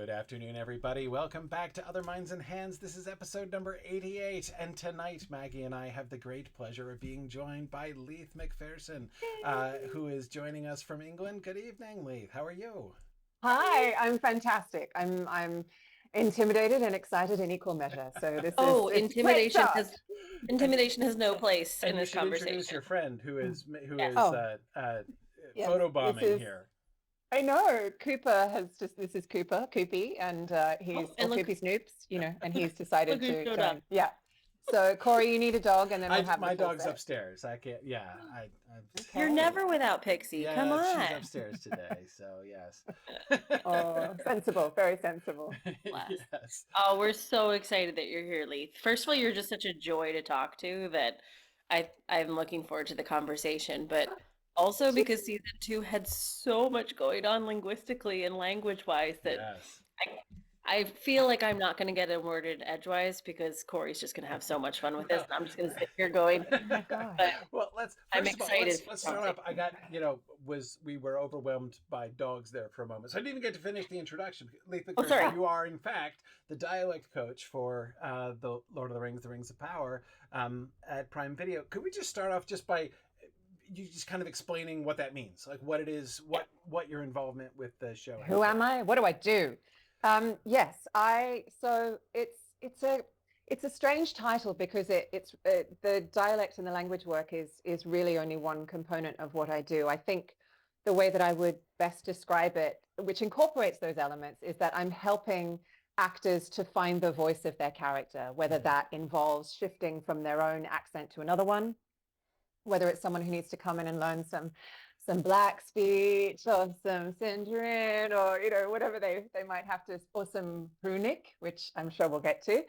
Good afternoon, everybody. Welcome back to Other Minds and Hands. This is episode number 88, and tonight Maggie and I have the great pleasure of being joined by Leith McPherson, who is joining us from England. Good evening, Leith. How are you? Hi, I'm fantastic. I'm intimidated and excited in equal measure. So this is it's a great start. Intimidation has no place in And you this should introduce conversation. your friend who is Yes. Yes, photobombing here. I know this is Coopy, and he's and look, Coopy Snoops, and he's decided look who to showed join. up. Yeah. So Corey, you need a dog, and then we'll have My the full dog's set. upstairs. I can't. Yeah, You're never without Pixie. Yeah, Come on. she's upstairs today. So yes. Oh, sensible, very sensible. Yes. Oh, we're so excited that you're here, Leith. First of all, you're just such a joy to talk to that I'm looking forward to the conversation, but also because season 2 had so much going on linguistically and language-wise that Yes. I feel like I'm not going to get a word in edgewise because Corey's just going to have so much fun with this, and I'm just going to sit here going. Oh my God. But Well, I'm excited. Let's start off. I got, we were overwhelmed by dogs there for a moment. So I didn't even get to finish the introduction. Leith McPherson, sorry. you are, in fact, the dialect coach for the Lord of the Rings of Power at Prime Video. Could we just start off just by you just kind of explaining what that means, like what it is, what your involvement with the show is? Who am I? What do I do? Yes, so it's a strange title because it's the dialect and the language work is really only one component of what I do. I think the way that I would best describe it, which incorporates those elements, is that I'm helping actors to find the voice of their character, whether that involves shifting from their own accent to another one, whether it's someone who needs to come in and learn some black speech or some Sindarin or whatever they might have to, or some runic, which I'm sure we'll get to.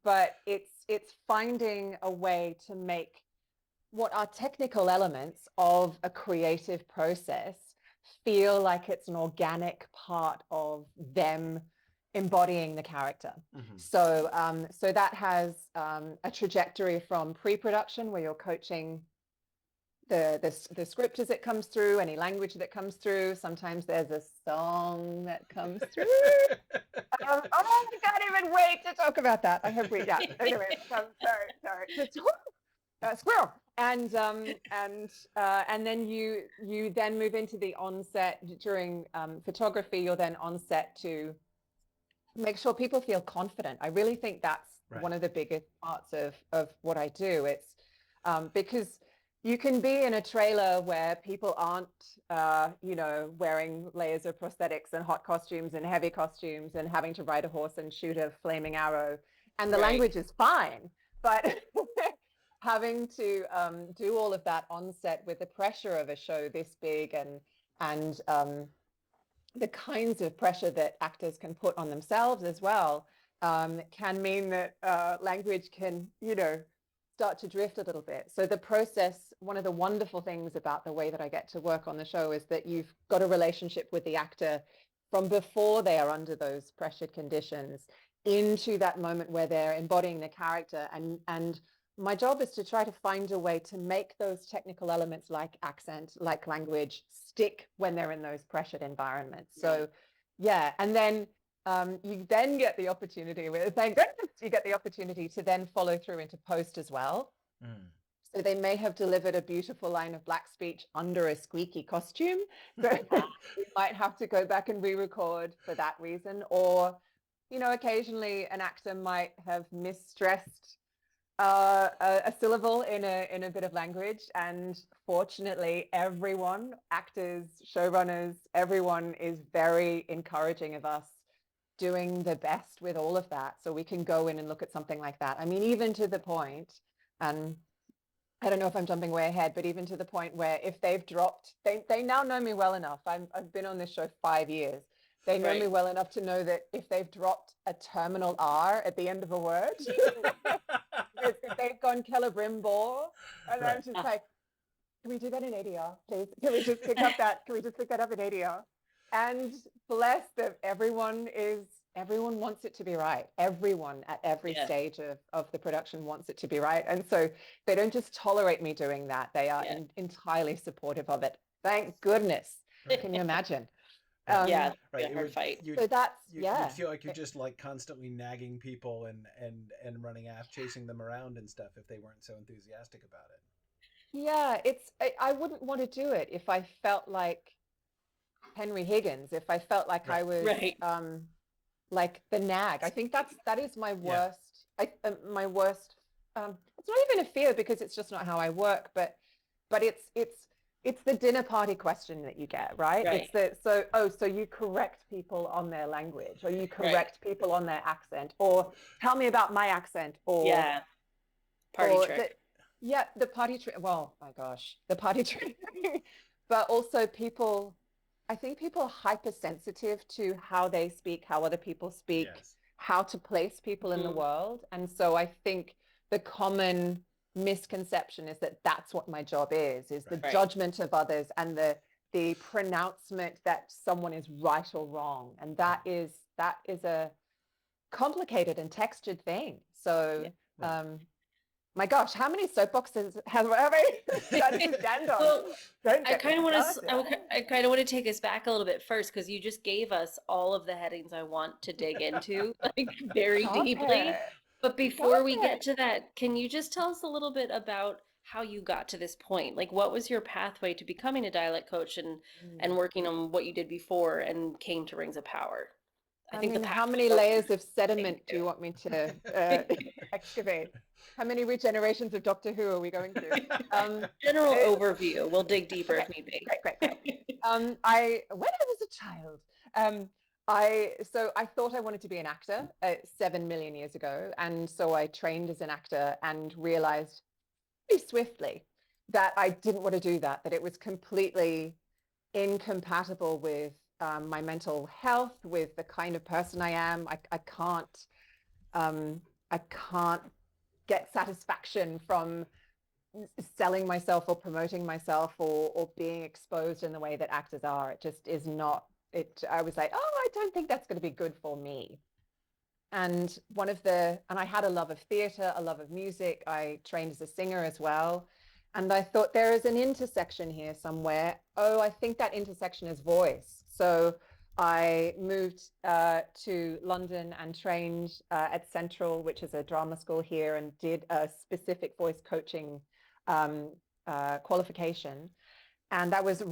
But it's finding a way to make what are technical elements of a creative process feel like it's an organic part of them embodying the character. Mm-hmm. So that has a trajectory from pre-production where you're coaching the script as it comes through, any language that comes through. Sometimes there's a song that comes through. Oh, I can't even wait to talk about that. I hope anyway, sorry. Squirrel. And then you then move into the onset during photography. You're then on set to make sure people feel confident. I really think that's one of the biggest parts of what I do. It's because you can be in a trailer where people aren't, wearing layers of prosthetics and hot costumes and heavy costumes and having to ride a horse and shoot a flaming arrow, and the language is fine, but having to do all of that on set with the pressure of a show this big and the kinds of pressure that actors can put on themselves as well can mean that language can, start to drift a little bit. So the process, one of the wonderful things about the way that I get to work on the show is that you've got a relationship with the actor from before they are under those pressured conditions into that moment where they're embodying the character. And my job is to try to find a way to make those technical elements like accent, like language, stick when they're in those pressured environments. So yeah, and then you then get the opportunity, thank goodness you get the opportunity to then follow through into post as well. So they may have delivered a beautiful line of black speech under a squeaky costume. So we might have to go back and re-record for that reason. Or, occasionally an actor might have misstressed a syllable in a bit of language. And fortunately, everyone, actors, showrunners, everyone is very encouraging of us doing the best with all of that. So we can go in and look at something like that. I mean, even to the point, and I don't know if I'm jumping way ahead, but even to the point where if they've dropped, they now know me well enough. I've been on this show 5 years. They know me well enough to know that if they've dropped a terminal R at the end of a word, if they've gone Celebrimbor, and I'm just like, can we do that in ADR, please? Can we just pick up that? Can we just pick that up in ADR? And bless them, everyone wants it to be right. Everyone at every stage of the production wants it to be right. And so they don't just tolerate me doing that. They are entirely supportive of it. Thank goodness. Can you imagine? Yeah, Right. a hard fight. So that's, You'd feel like you're just like constantly nagging people and running after, chasing them around and stuff if they weren't so enthusiastic about it. Yeah, I wouldn't want to do it if I felt like Henry Higgins, if I felt like I Right. was Right. like the nag. I think that is my Yeah. worst. My worst. It's not even a fear because it's just not how I work. But it's the dinner party question that you get, right? Right. It's so you correct people on their language, or you Right. correct people on their accent, or tell me about my accent, or Yeah. Party or trick. the party trick. Well, my gosh, the party trick. But also people, I think people are hypersensitive to how they speak, how other people speak, Yes. how to place people in the Mhm. world. And so I think the common misconception is that that's what my job is the Right. judgment of others and the pronouncement that someone is right or wrong. And that is a complicated and textured thing. So Yeah. my gosh, how many soapboxes have I started to stand on? Well, Don't I get me kind of want to. started. I kind of want to take us back a little bit first because you just gave us all of the headings I want to dig into, like very Stop deeply. it. But before Stop we get it. to that, can you just tell us a little bit about how you got to this point? Like, what was your pathway to becoming a dialect coach and working on what you did before and came to Rings of Power? I I think the mean, how path many was layers of thing sediment to do do. you want me to excavate? How many regenerations of Doctor Who are we going through? General It, overview. We'll dig deeper okay, if need be. great. When I was a child, I thought I wanted to be an actor 7 million years ago, and so I trained as an actor and realized pretty swiftly that I didn't want to do that. That it was completely incompatible with my mental health, with the kind of person I am. Um, I can't get satisfaction from selling myself or promoting myself or being exposed in the way that actors are. It just is not it. I was like, oh, I don't think that's going to be good for me. And I had a love of theater, a love of music. I trained as a singer as well. And I thought there is an intersection here somewhere. Oh, I think that intersection is voice. So I moved to London and trained at Central, which is a drama school here, and did a specific voice coaching qualification. And that was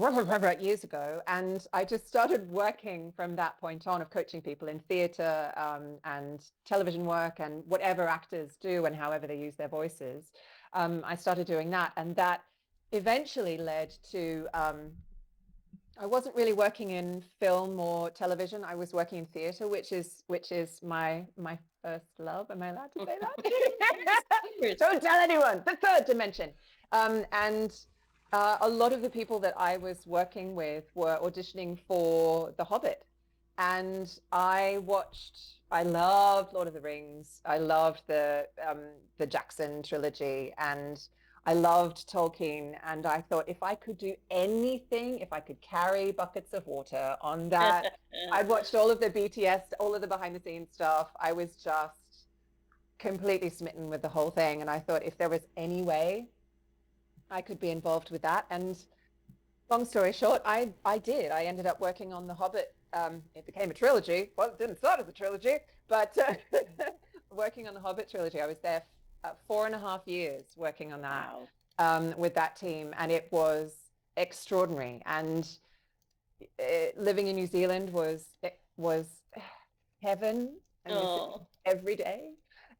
years ago. And I just started working from that point on of coaching people in theatre and television work and whatever actors do and however they use their voices. I started doing that. And that eventually led to, I wasn't really working in film or television. I was working in theatre, which is my first love. Am I allowed to say that? Don't tell anyone. The third dimension. A lot of the people that I was working with were auditioning for The Hobbit. And I loved Lord of the Rings. I loved the Jackson trilogy, and I loved Tolkien. And I thought if I could do anything, if I could carry buckets of water on that, I'd watched all of the BTS, all of the behind the scenes stuff. I was just completely smitten with the whole thing. And I thought if there was any way I could be involved with that. And long story short, I did. I ended up working on The Hobbit. It became a trilogy. Well, it didn't start as a trilogy, but working on the Hobbit trilogy. I was there 4.5 years working on that with that team, and it was extraordinary. And living in New Zealand was heaven, and every day.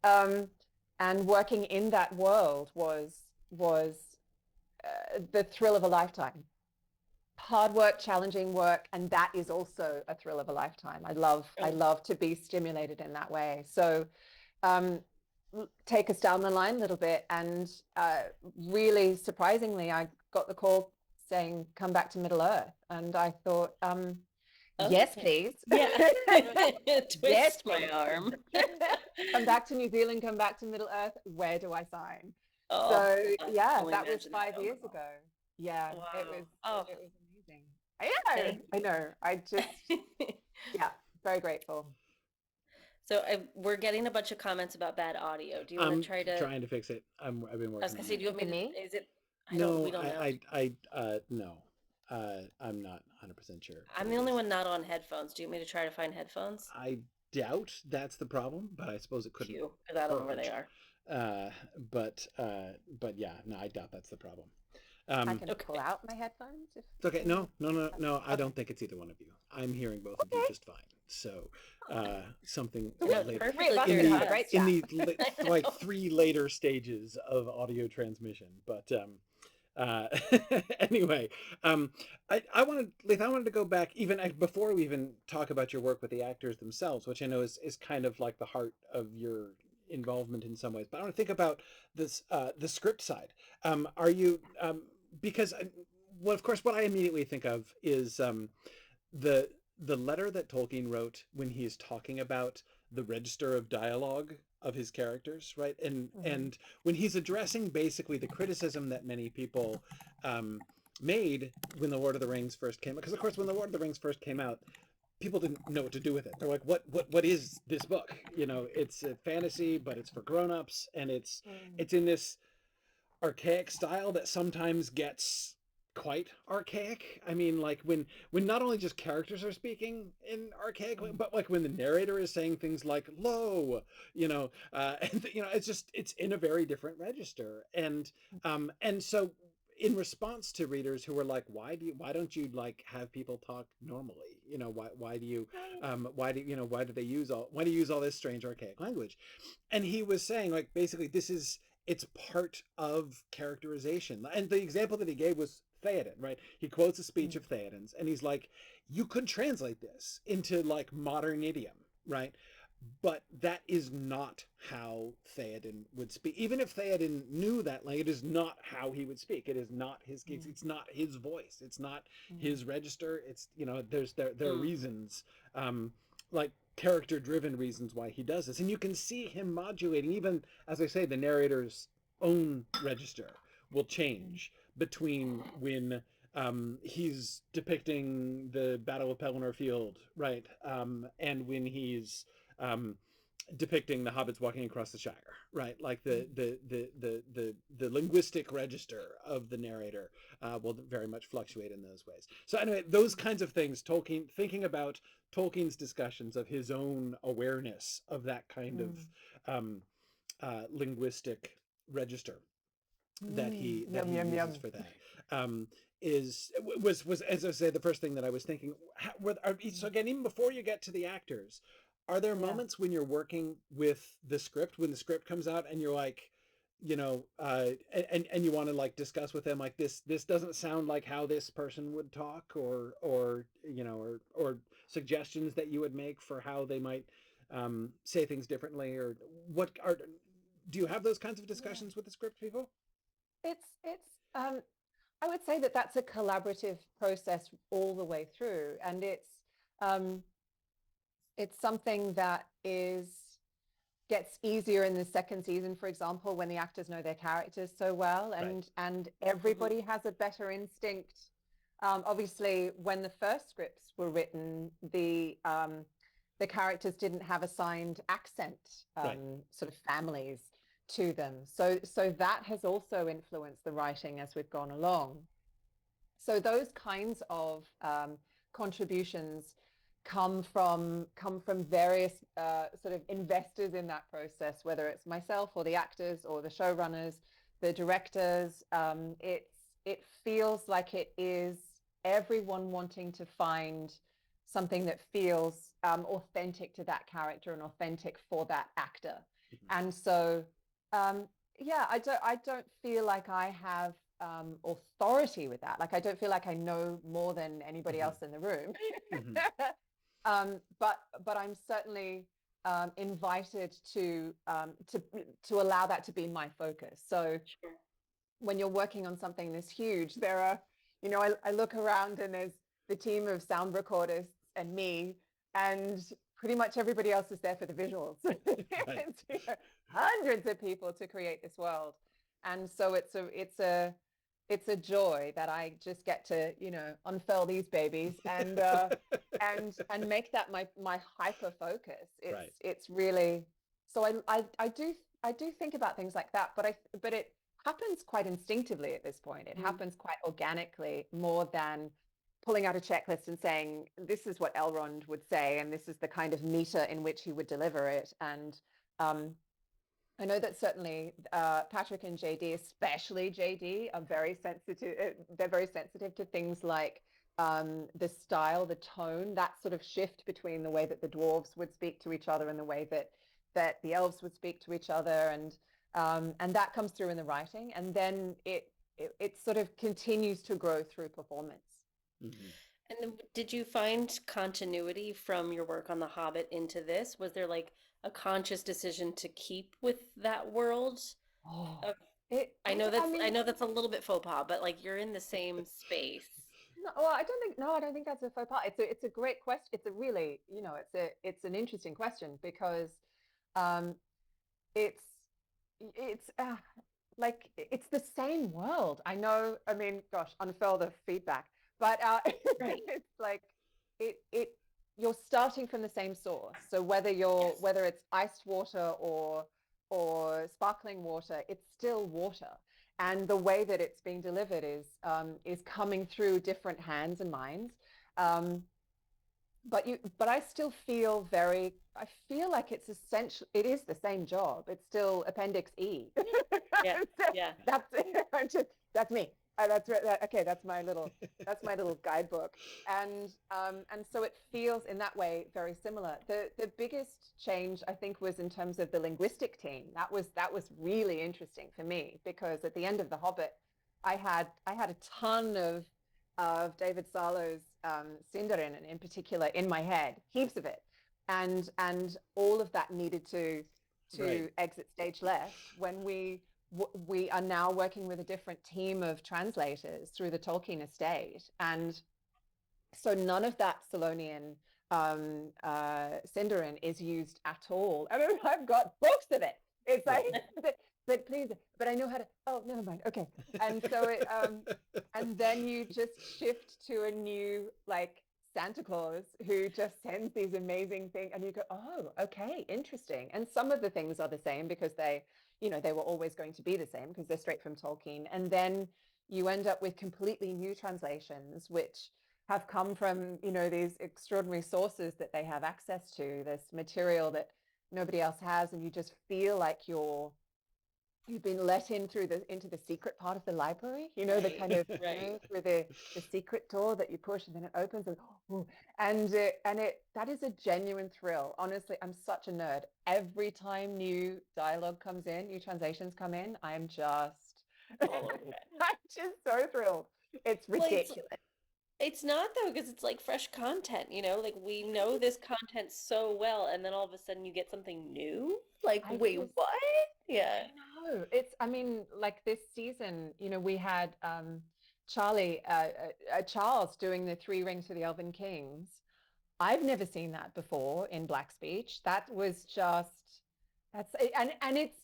And working in that world was the thrill of a lifetime. Hard work, challenging work, and that is also a thrill of a lifetime. I love to be stimulated in that way. So take us down the line a little bit, and really surprisingly, I got the call saying, come back to Middle Earth. And I thought, yes, please. Yeah. Twist yes, my arm. Come back to New Zealand, come back to Middle Earth. Where do I sign? Oh, So yeah, only that was imagine 5 how years well. ago. Yeah, Wow. it was amazing. Thank I know. I just yeah, very grateful. So we're getting a bunch of comments about bad audio. Do you want to try to? Trying to fix it. I've been working. I was gonna say, do you want me to? Is it? No, We don't know. no. I'm not 100% sure. I'm the only one not on headphones. Do you want me to try to find headphones? I doubt that's the problem, but I suppose it couldn't Phew, because I don't know where they hurt. are. Uh, but yeah, no, I doubt that's the problem. I can Okay. pull out my headphones if It's okay. No, no, no, no. I Okay. don't think it's either one of you. I'm hearing both of you Okay. just fine. So, something No, later perfectly Three of us clear in could to have a the great us. in chat. the I like know. 3 later stages of audio transmission. But uh, anyway, I wanted, Leith, I wanted to go back even before we even talk about your work with the actors themselves, which I know is kind of like the heart of your involvement in some ways. But I want to think about this the script side. Are you because well, of course, what I immediately think of is the letter that Tolkien wrote when he is talking about the register of dialogue of his characters, right? And when he's addressing basically the criticism that many people made when the Lord of the Rings first came out, because of course when the Lord of the Rings first came out, people didn't know what to do with it. They're like, what is this book? You know, it's a fantasy, but it's for grown-ups, and it's in this archaic style that sometimes gets quite archaic. I mean, like when not only just characters are speaking in archaic, but like when the narrator is saying things like "lo," and it's in a very different register. And so in response to readers who were like, why don't you like have people talk normally? Why do you why do they use all this strange archaic language? And he was saying, like, basically it's part of characterization. And the example that he gave was Theoden, right? He quotes a speech of Theoden's, and he's like, you could translate this into like modern idiom, right? But that is not how Theoden would speak. Even if Theoden knew that language, it is not how he would speak. It is not it's not his voice. It's not his register. It's, there are reasons, like character-driven reasons why he does this. And you can see him modulating, even, as I say, the narrator's own register will change between when he's depicting the Battle of Pelennor Field, right? And when he's depicting the hobbits walking across the Shire, right? Like the linguistic register of the narrator will very much fluctuate in those ways. So anyway, those kinds of things, Tolkien, thinking about Tolkien's discussions of his own awareness of that kind of linguistic register that he uses for that. Was, as I say, the first thing that I was thinking. So again, even before you get to the actors, are there moments when you're working with the script, when the script comes out, and you're like, and you want to like discuss with them, like, this doesn't sound like how this person would talk, or suggestions that you would make for how they might say things differently, or do you have those kinds of discussions with the script people? It's I would say that that's a collaborative process all the way through, and it's something that gets easier in the second season, for example, when the actors know their characters so well, and everybody has a better instinct. Obviously, when the first scripts were written, the characters didn't have assigned accent, sort of families to them. So that has also influenced the writing as we've gone along. So those kinds of contributions come from various sort of investors in that process, whether it's myself or the actors or the showrunners, the directors. It feels like it is everyone wanting to find something that feels authentic to that character and authentic for that actor. And so I don't feel like I have authority with that. Like, I don't feel like I know more than anybody else in the room. But I'm certainly invited to allow that to be my focus. So when you're working on something this huge, there are, I look around and there's the team of sound recordists and me, and pretty much everybody else is there for the visuals. It's, hundreds of people to create this world, and so it's a joy that I just get to unfurl these babies and and make that my hyper focus. It's really, so I do think about things like that, but it happens quite instinctively at this point. It Mm. happens quite organically, more than pulling out a checklist and saying, this is what Elrond would say, and this is the kind of meter in which he would deliver it. And I know that certainly Patrick and JD, especially JD, are very sensitive. They're very sensitive to things like the style, the tone, that sort of shift between the way that the dwarves would speak to each other and the way that the elves would speak to each other, and that comes through in the writing, and then it sort of continues to grow through performance. Mm-hmm. And then did you find continuity from your work on The Hobbit into this? Was there like a conscious decision to keep with that world? Oh, Of, I I know that's mean, I know that's a little bit faux pas, but like you're in the same space. no, well, I don't think that's a faux pas. It's a great question. It's a really, it's an interesting question, because um, it's like it's the same world. I know. I mean, gosh, unfurl the feedback, but Right. it's like it you're starting from the same source. So Yes. whether it's iced water or sparkling water, it's still water. And the way that it's being delivered is coming through different hands and minds. Um, but I still feel I feel like it's essential. It is the same job. It's still Appendix E. Yeah. Yeah. That's me. Okay. That's my little guidebook. And so it feels in that way very similar. The biggest change, I think, was in terms of the linguistic team. That was really interesting for me, because at the end of The Hobbit, I had a ton of David Sarlo's Sindarin, in particular, in my head, heaps of it, and all of that needed to Right. exit stage left when we are now working with a different team of translators through the Tolkien estate, and so none of that Solonian Sindarin is used at all. I mean, I've got books of it. It's like, but please, but I know how to. Oh, never mind. Okay, and so and then you just shift to a new, like, Santa Claus who just sends these amazing things, and you go, oh, okay, interesting. And some of the things are the same because they were always going to be the same because they're straight from Tolkien, and then you end up with completely new translations, which have come from these extraordinary sources that they have access to, this material that nobody else has, and you just feel like you've been let in into the secret part of the library, the kind of Right. through the secret door that you push and then it opens, and that is a genuine thrill. Honestly, I'm such a nerd. Every time new dialogue comes in, new translations come in, I'm just All over it. I'm just so thrilled. It's Well, ridiculous. it's not though, because it's like fresh content, like we know this content so well, and then all of a sudden you get something new. Like, I wait, just what? Yeah. I know. I mean, like this season, we had Charles doing the Three Rings for the Elven Kings. I've never seen that before in Black Speech. That was just, and it's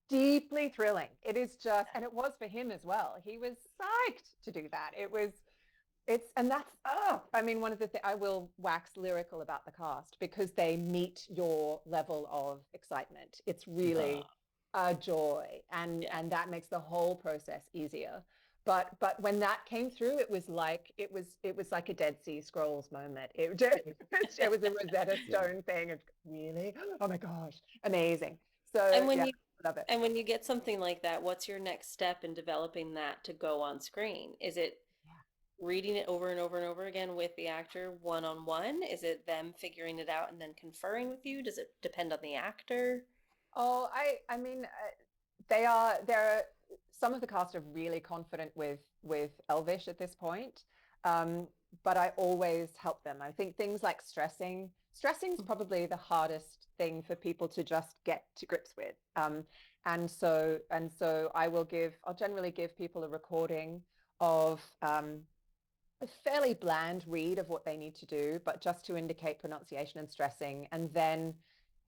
deeply thrilling. It is just, and it was for him as well. He was psyched to do that. And that's, I mean, one of the things, I will wax lyrical about the cast because they meet your level of excitement. It's really a joy, and Yeah. that makes the whole process easier. But when that came through, it was like a Dead Sea Scrolls moment. It was a Rosetta Stone thing. Really? Oh my gosh, amazing. So And when yeah, you love it. and when you get something like that, what's your next step in developing that to go on screen? Is it reading it over and over and over again with the actor one on one? Is it them figuring it out and then conferring with you? Does it depend on the actor? Oh, I mean, they're some of the cast are really confident with Elvish at this point, but I always help them. I think things like stressing is probably the hardest thing for people to just get to grips with. And so I'll generally give people a recording of a fairly bland read of what they need to do, but just to indicate pronunciation and stressing. And then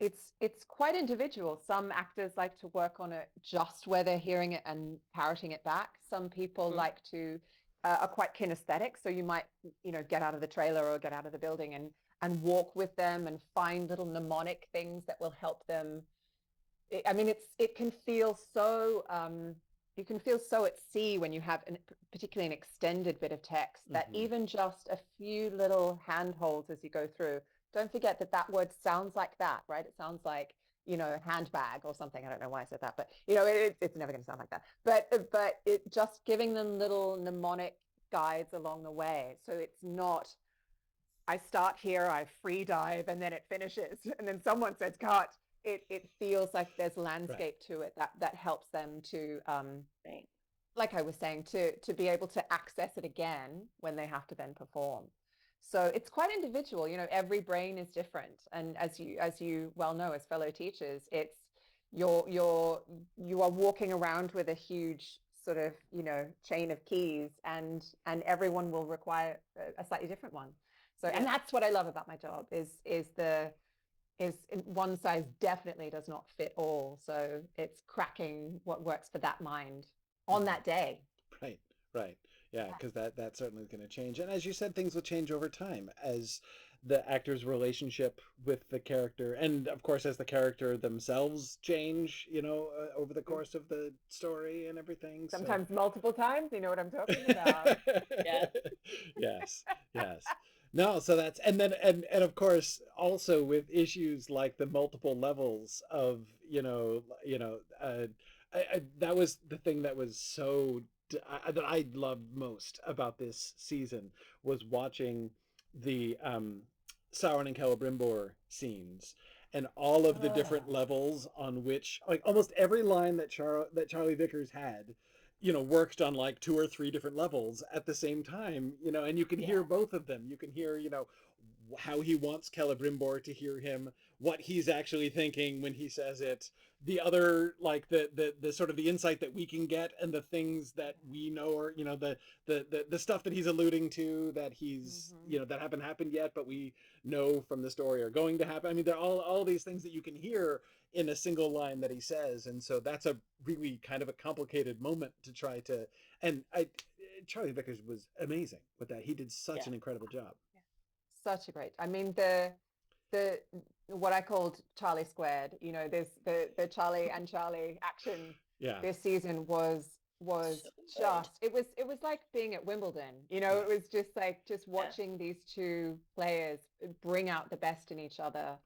it's quite individual. Some actors like to work on it just where they're hearing it and parroting it back. Some people like to are quite kinesthetic, so you might get out of the trailer or get out of the building and walk with them and find little mnemonic things that will help them. I mean, it can feel so you can feel so at sea when you have particularly an extended bit of text that even just a few little handholds as you go through, don't forget that that word sounds like that, right? It sounds like, you know, handbag or something. I don't know why I said that, but you know, it's never going to sound like that. But it just giving them little mnemonic guides along the way. So it's not, I start here, I free dive, and then it finishes, and then someone says cut. It feels like there's landscape to it that helps them to, like I was saying, to be able to access it again when they have to then perform. So it's quite individual. You know, every brain is different, and as you well know, as fellow teachers, it's you are walking around with a huge sort of, you know, chain of keys, and everyone will require a slightly different one. So, and that's what I love about my job is one size definitely does not fit all. So it's cracking what works for that mind on that day. Right. Yeah, because that certainly is going to change. And as you said, things will change over time as the actor's relationship with the character, and of course as the character themselves change, you know, over the course of the story and everything. Sometimes multiple times, you know what I'm talking about. Yes. No, so that's, and then and of course also with issues like the multiple levels of, that was the thing that was so that I loved most about this season, was watching the Sauron and Celebrimbor scenes and all of the different levels on which, like, almost every line that Charlie Vickers had, you know, worked on like 2 or 3 different levels at the same time, you know, and you can hear both of them. You can hear, you know, how he wants Celebrimbor to hear him, what he's actually thinking when he says it, the other, like the sort of the insight that we can get, and the things that we know, or, you know, the stuff that he's alluding to that he's, you know, that haven't happened yet, but we know from the story are going to happen. I mean, they're all these things that you can hear in a single line that he says. And so that's a really kind of a complicated moment to try to, and Charlie Vickers was amazing with that. He did such an incredible job. Such a great, I mean, the what I called Charlie squared, you know, there's the Charlie and Charlie action this season was just, it was like being at Wimbledon, you know. It was just like watching these two players bring out the best in each other.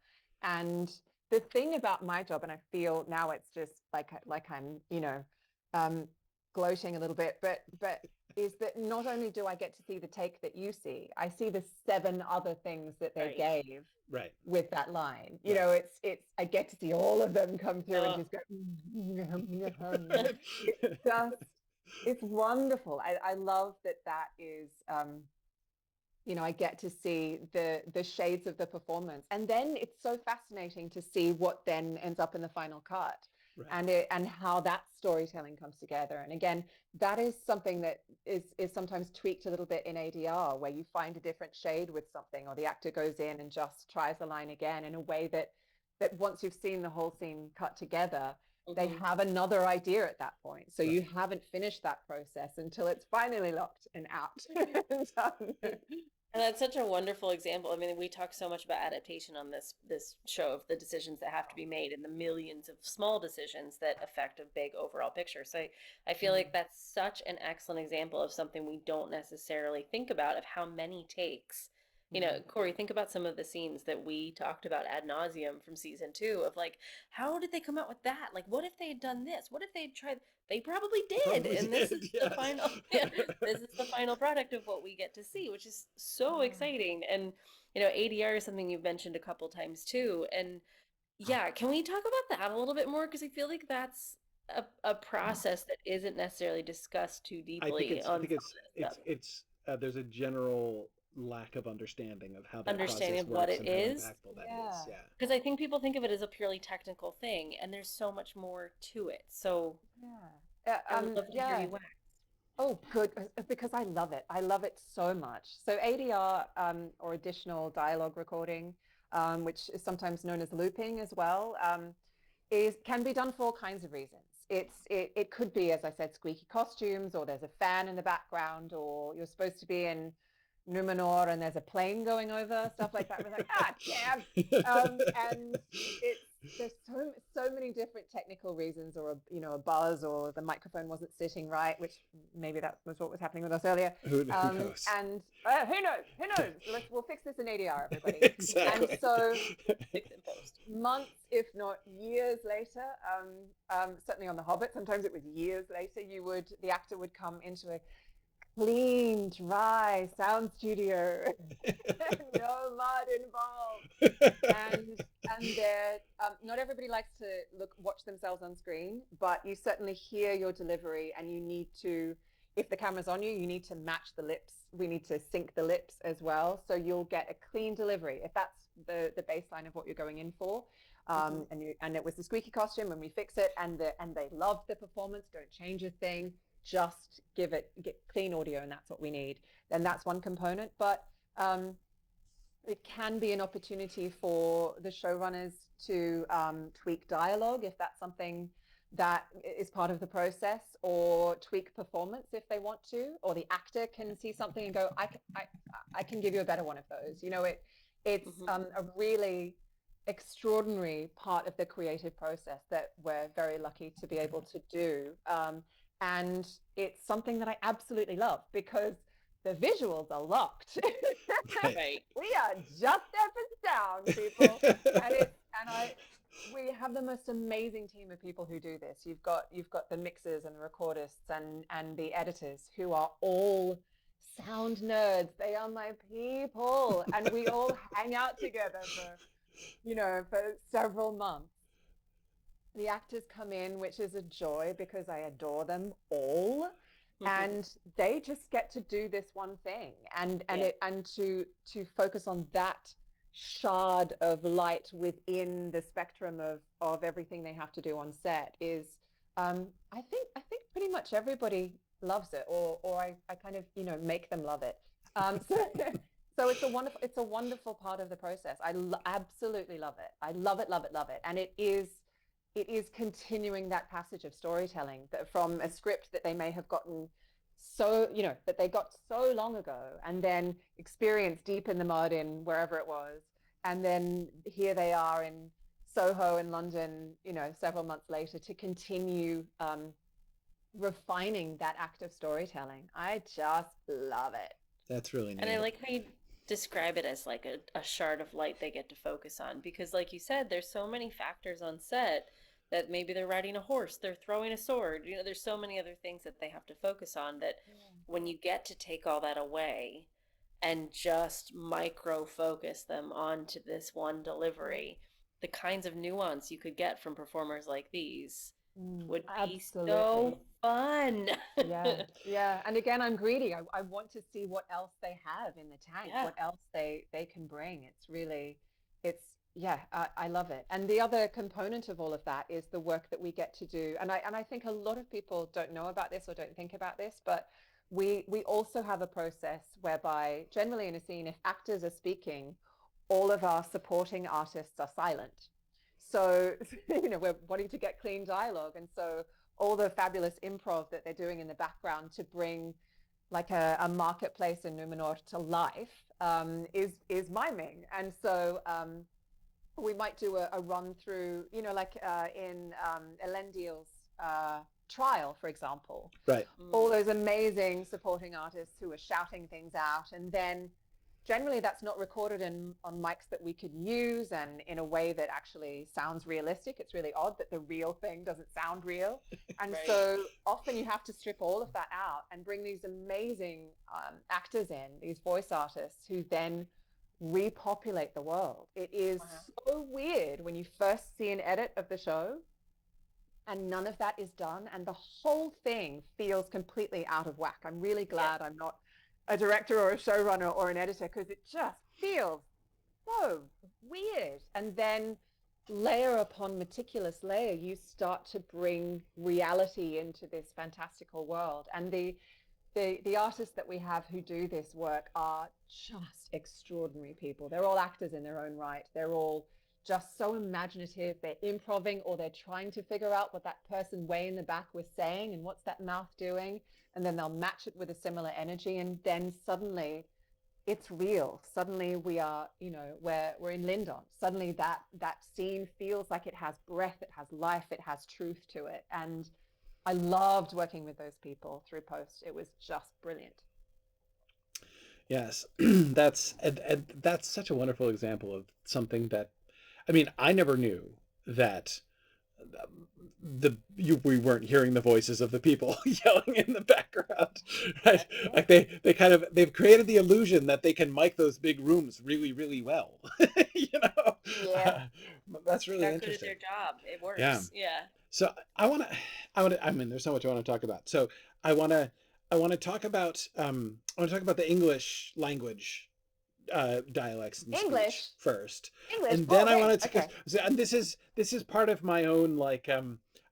And the thing about my job, and I feel now it's just like I'm, you know, gloating a little bit, but is that not only do I get to see the take that you see, I see the 7 other things that they gave with that line. You know, it's I get to see all of them come through and just go. It's just, it's wonderful. I love that is, you know, I get to see the shades of the performance, and then it's so fascinating to see what then ends up in the final cut. And how that storytelling comes together. And again, that is something that is sometimes tweaked a little bit in ADR, where you find a different shade with something, or the actor goes in and just tries the line again in a way that once you've seen the whole scene cut together, they have another idea at that point. So you haven't finished that process until it's finally locked and out. And that's such a wonderful example. I mean, we talk so much about adaptation on this show, of the decisions that have to be made and the millions of small decisions that affect a big overall picture. So I feel like that's such an excellent example of something we don't necessarily think about, of how many takes. You know, Corey, think about some of the scenes that we talked about ad nauseum from season 2, of like, how did they come out with that? Like, what if they had done this? What if they had tried? They probably did. And this is the final, this is the final product of what we get to see, which is so exciting. And, you know, ADR is something you've mentioned a couple times too. And yeah, can we talk about that a little bit more? Because I feel like that's a process that isn't necessarily discussed too deeply. I think it's there's a general lack of understanding of how that understanding of what it is. Because I think people think of it as a purely technical thing, and there's so much more to it. So I would love to hear you wax. Oh, good, because I love it. I love it so much. So ADR, or additional dialogue recording, which is sometimes known as looping as well, can be done for all kinds of reasons. It could be, as I said, squeaky costumes, or there's a fan in the background, or you're supposed to be in Numenor and there's a plane going over, stuff like that. We're like, damn. And there's so many different technical reasons, or a buzz, or the microphone wasn't sitting right, which maybe that was what was happening with us earlier. Who knows? And who knows? We'll fix this in ADR, everybody. Exactly. And so months, if not years later, certainly on The Hobbit, sometimes it was years later, the actor would come into a clean, dry sound studio, no mud involved, and not everybody likes to watch themselves on screen, but you certainly hear your delivery, and you need to, if the camera's on you, you need to match the lips. We need to sync the lips as well, so you'll get a clean delivery if that's the baseline of what you're going in for. And it was the squeaky costume, and we fix it, and they loved the performance. Don't change a thing. Just get clean audio, and that's what we need. Then that's one component, but it can be an opportunity for the showrunners to tweak dialogue if that's something that is part of the process, or tweak performance if they want to, or the actor can see something and go, I can give you a better one of those. It's a really extraordinary part of the creative process that we're very lucky to be able to do. And it's something that I absolutely love, because the visuals are locked. Right. We are just stepping down, people. We have the most amazing team of people who do this. You've got the mixers and the recordists and the editors, who are all sound nerds. They are my people, and we all hang out together for several months. The actors come in, which is a joy, because I adore them all, and they just get to do this one thing, and to focus on that shard of light within the spectrum of everything they have to do on set is, I think pretty much everybody loves it, or I kind of make them love it. So it's a wonderful part of the process. I absolutely love it. I love it, and it is continuing that passage of storytelling from a script that they may have gotten that they got so long ago, and then experienced deep in the mud in wherever it was, and then here they are in Soho in London, several months later, to continue refining that act of storytelling. I just love it. That's really neat. And I like how you describe it as like a shard of light they get to focus on, because like you said, there's so many factors on set that maybe they're riding a horse, they're throwing a sword, there's so many other things that they have to focus on, that when you get to take all that away and just micro focus them onto this one delivery, the kinds of nuance you could get from performers like these would be so fun. Yeah. And again, I'm greedy. I want to see what else they have in the tank, what else they can bring. I love it. And the other component of all of that is the work that we get to do. And I think a lot of people don't know about this or don't think about this, but we also have a process whereby, generally in a scene, if actors are speaking, all of our supporting artists are silent. So, we're wanting to get clean dialogue. And so all the fabulous improv that they're doing in the background to bring like a marketplace in Numenor to life is miming. And so we might do a run through, like in Elendil's trial, for example. Right. All those amazing supporting artists who are shouting things out, and then generally that's not recorded on mics that we could use and in a way that actually sounds realistic. It's really odd that the real thing doesn't sound real. And so often you have to strip all of that out and bring these amazing actors in, these voice artists, who then repopulate the world. It is so weird when you first see an edit of the show and none of that is done, and the whole thing feels completely out of whack. I'm really glad I'm not a director or a showrunner or an editor, because it just feels so weird. And then layer upon meticulous layer, you start to bring reality into this fantastical world. And the artists that we have who do this work are just extraordinary people. They're all actors in their own right. They're all just so imaginative. They're improvising, or they're trying to figure out what that person way in the back was saying and what's that mouth doing. And then they'll match it with a similar energy. And then suddenly it's real. Suddenly we are, we're in Lindon. Suddenly that scene feels like it has breath, it has life, it has truth to it. And I loved working with those people through post. It was just brilliant. Yes, and that's such a wonderful example of something that, I mean, I never knew that we weren't hearing the voices of the people yelling in the background, right? Yeah. Like they've created the illusion that they can mic those big rooms really, really well. You know, Yeah. that's really They're good at interesting. their job. It works. Yeah. Yeah. So I mean, there's so much I want to talk about. So I want to talk about, I want to talk about the English language, dialects and English. speech first, English. and then I Okay. wanted to, Okay. and this is part of my own, like,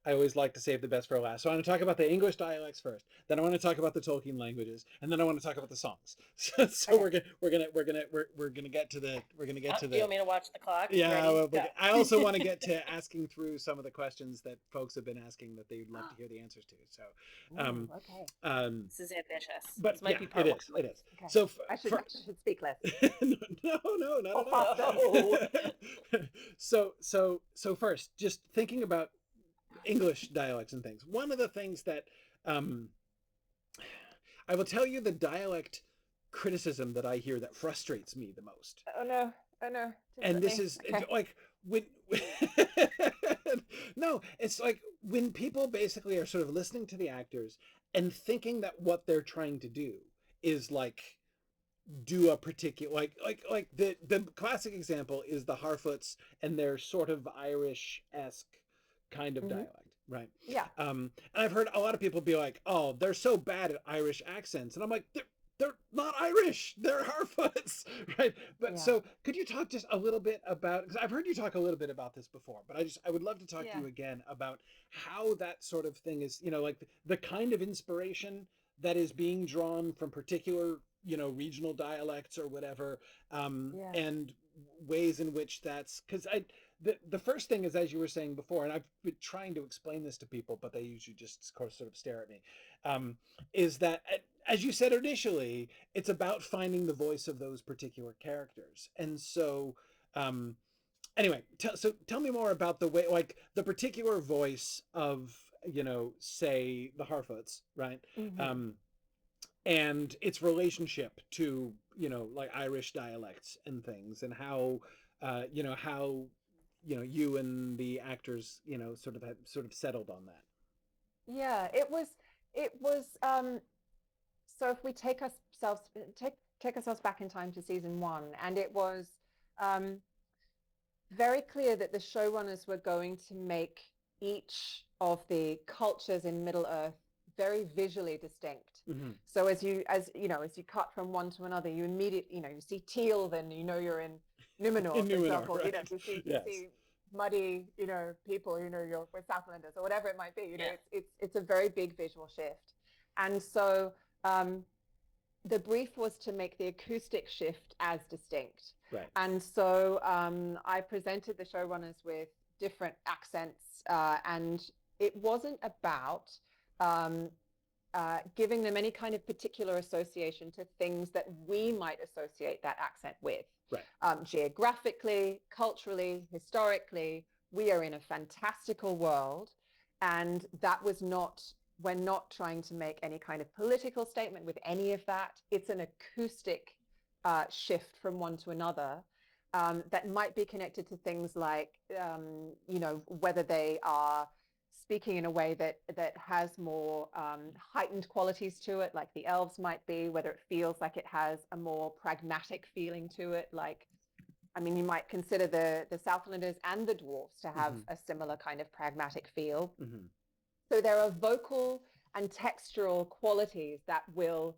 I always like to save the best for last. So I want to talk about the English dialects first. Then I want to talk about the Tolkien languages, and then I want to talk about the songs. So Okay. we're gonna get to the Do you want me to watch the clock? yeah. Ready? Well, Go. I also want to get to asking through some of the questions that folks have been asking that they'd love to hear the answers to. So, Ooh, okay. This is ambitious. but This might yeah, be part it one. is. It is. Okay. So I should speak less. no, not at all. Oh. So first, just thinking about English dialects and things. One of the things that I will tell you, the dialect criticism that I hear that frustrates me the most. Oh no. And this is Okay. like when no, it's like when people basically are sort of listening to the actors and thinking that what they're trying to do is like do a particular, like the classic example is the Harfoots and their sort of Irish-esque kind of dialect, right? Yeah. And I've heard a lot of people be like, "Oh, they're so bad at Irish accents," and I'm like, they're not Irish, they're Harfoots, right? But Yeah. so could you talk just a little bit about, because I've heard you talk a little bit about this before, but I would love to talk to Yeah. you again about how that sort of thing is, like the kind of inspiration that is being drawn from particular, regional dialects or whatever, Yeah. and ways in which that's, because the first thing is, as you were saying before, and I've been trying to explain this to people, but they usually just sort of stare at me, is that, as you said initially, it's about finding the voice of those particular characters. And so, anyway, so tell me more about the way, like the particular voice of, say the Harfoots, right? Mm-hmm. And its relationship to, like Irish dialects and things, and how, how, you and the actors, sort of settled on that. Yeah, it was so if we take ourselves back in time to season 1, and it was very clear that the showrunners were going to make each of the cultures in Middle-earth very visually distinct. Mm-hmm. So as you cut from one to another, you immediately, you see teal, then you're in Numenor, for example. Right. You see Yes. muddy, people, you're with Southlanders or whatever it might be. Yeah. It's a very big visual shift. And so the brief was to make the acoustic shift as distinct. Right. And so I presented the showrunners with different accents, and it wasn't about giving them any kind of particular association to things that we might associate that accent with. Right. Geographically, culturally, historically, we are in a fantastical world, and that was not, we're not trying to make any kind of political statement with any of that. It's an acoustic shift from one to another that might be connected to things like, whether they are speaking in a way that has more heightened qualities to it, like the elves might be, whether it feels like it has a more pragmatic feeling to it. Like, I mean, you might consider the Southlanders and the dwarves to have Mm-hmm. a similar kind of pragmatic feel. Mm-hmm. So there are vocal and textural qualities that will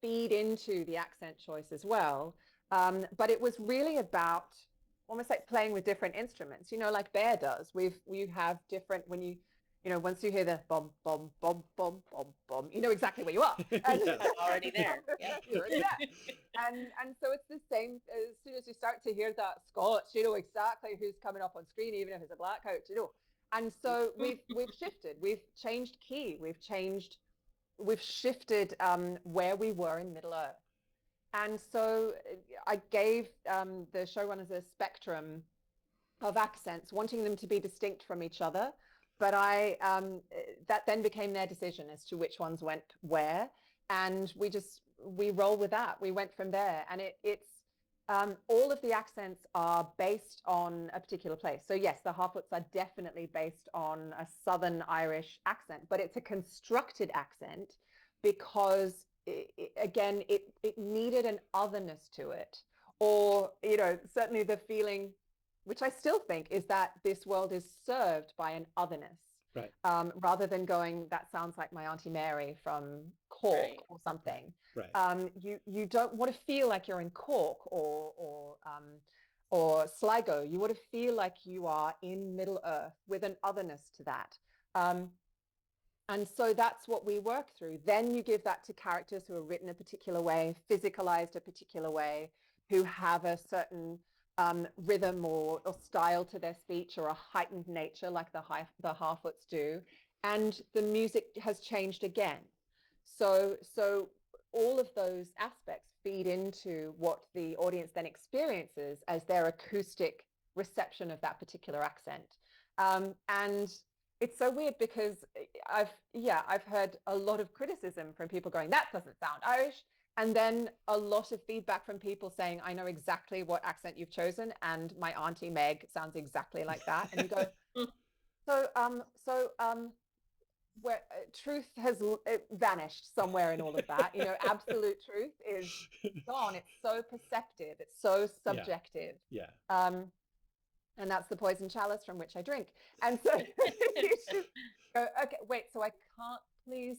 feed into the accent choice as well. But it was really about almost like playing with different instruments, like Bear does. We have different, when once you hear the bum, bum, bum, bum, bum, bum, you know exactly where you are. And Yes. I'm already there. Yeah. You're already there. And so it's the same, as soon as you start to hear that Scotch, you know exactly who's coming up on screen, even if it's a black coat, And so we've shifted, we've changed key, we've shifted where we were in Middle-earth. And so I gave the showrunners a spectrum of accents, wanting them to be distinct from each other. But that then became their decision as to which ones went where. And we roll with that. We went from there. And it's all of the accents are based on a particular place. So yes, the Harfoots are definitely based on a Southern Irish accent, but it's a constructed accent because it needed an otherness to it. Or, certainly the feeling, which I still think, is that this world is served by an otherness. Right. Rather than going, that sounds like my Auntie Mary from Cork Right. or something. Right. You don't want to feel like you're in Cork or Sligo. You want to feel like you are in Middle Earth with an otherness to that. And so that's what we work through. Then you give that to characters who are written a particular way, physicalized a particular way, who have a certain rhythm or style to their speech, or a heightened nature like the Harfoots do. And the music has changed again. So all of those aspects feed into what the audience then experiences as their acoustic reception of that particular accent. And it's so weird because I've heard a lot of criticism from people going, that doesn't sound Irish. And then a lot of feedback from people saying, I know exactly what accent you've chosen, and my Auntie Meg sounds exactly like that. And you go, where truth has vanished somewhere in all of that. Absolute truth is gone. It's so perceptive. It's so subjective. Yeah. And that's the poison chalice from which I drink. And so you just go, okay, wait, so I can't please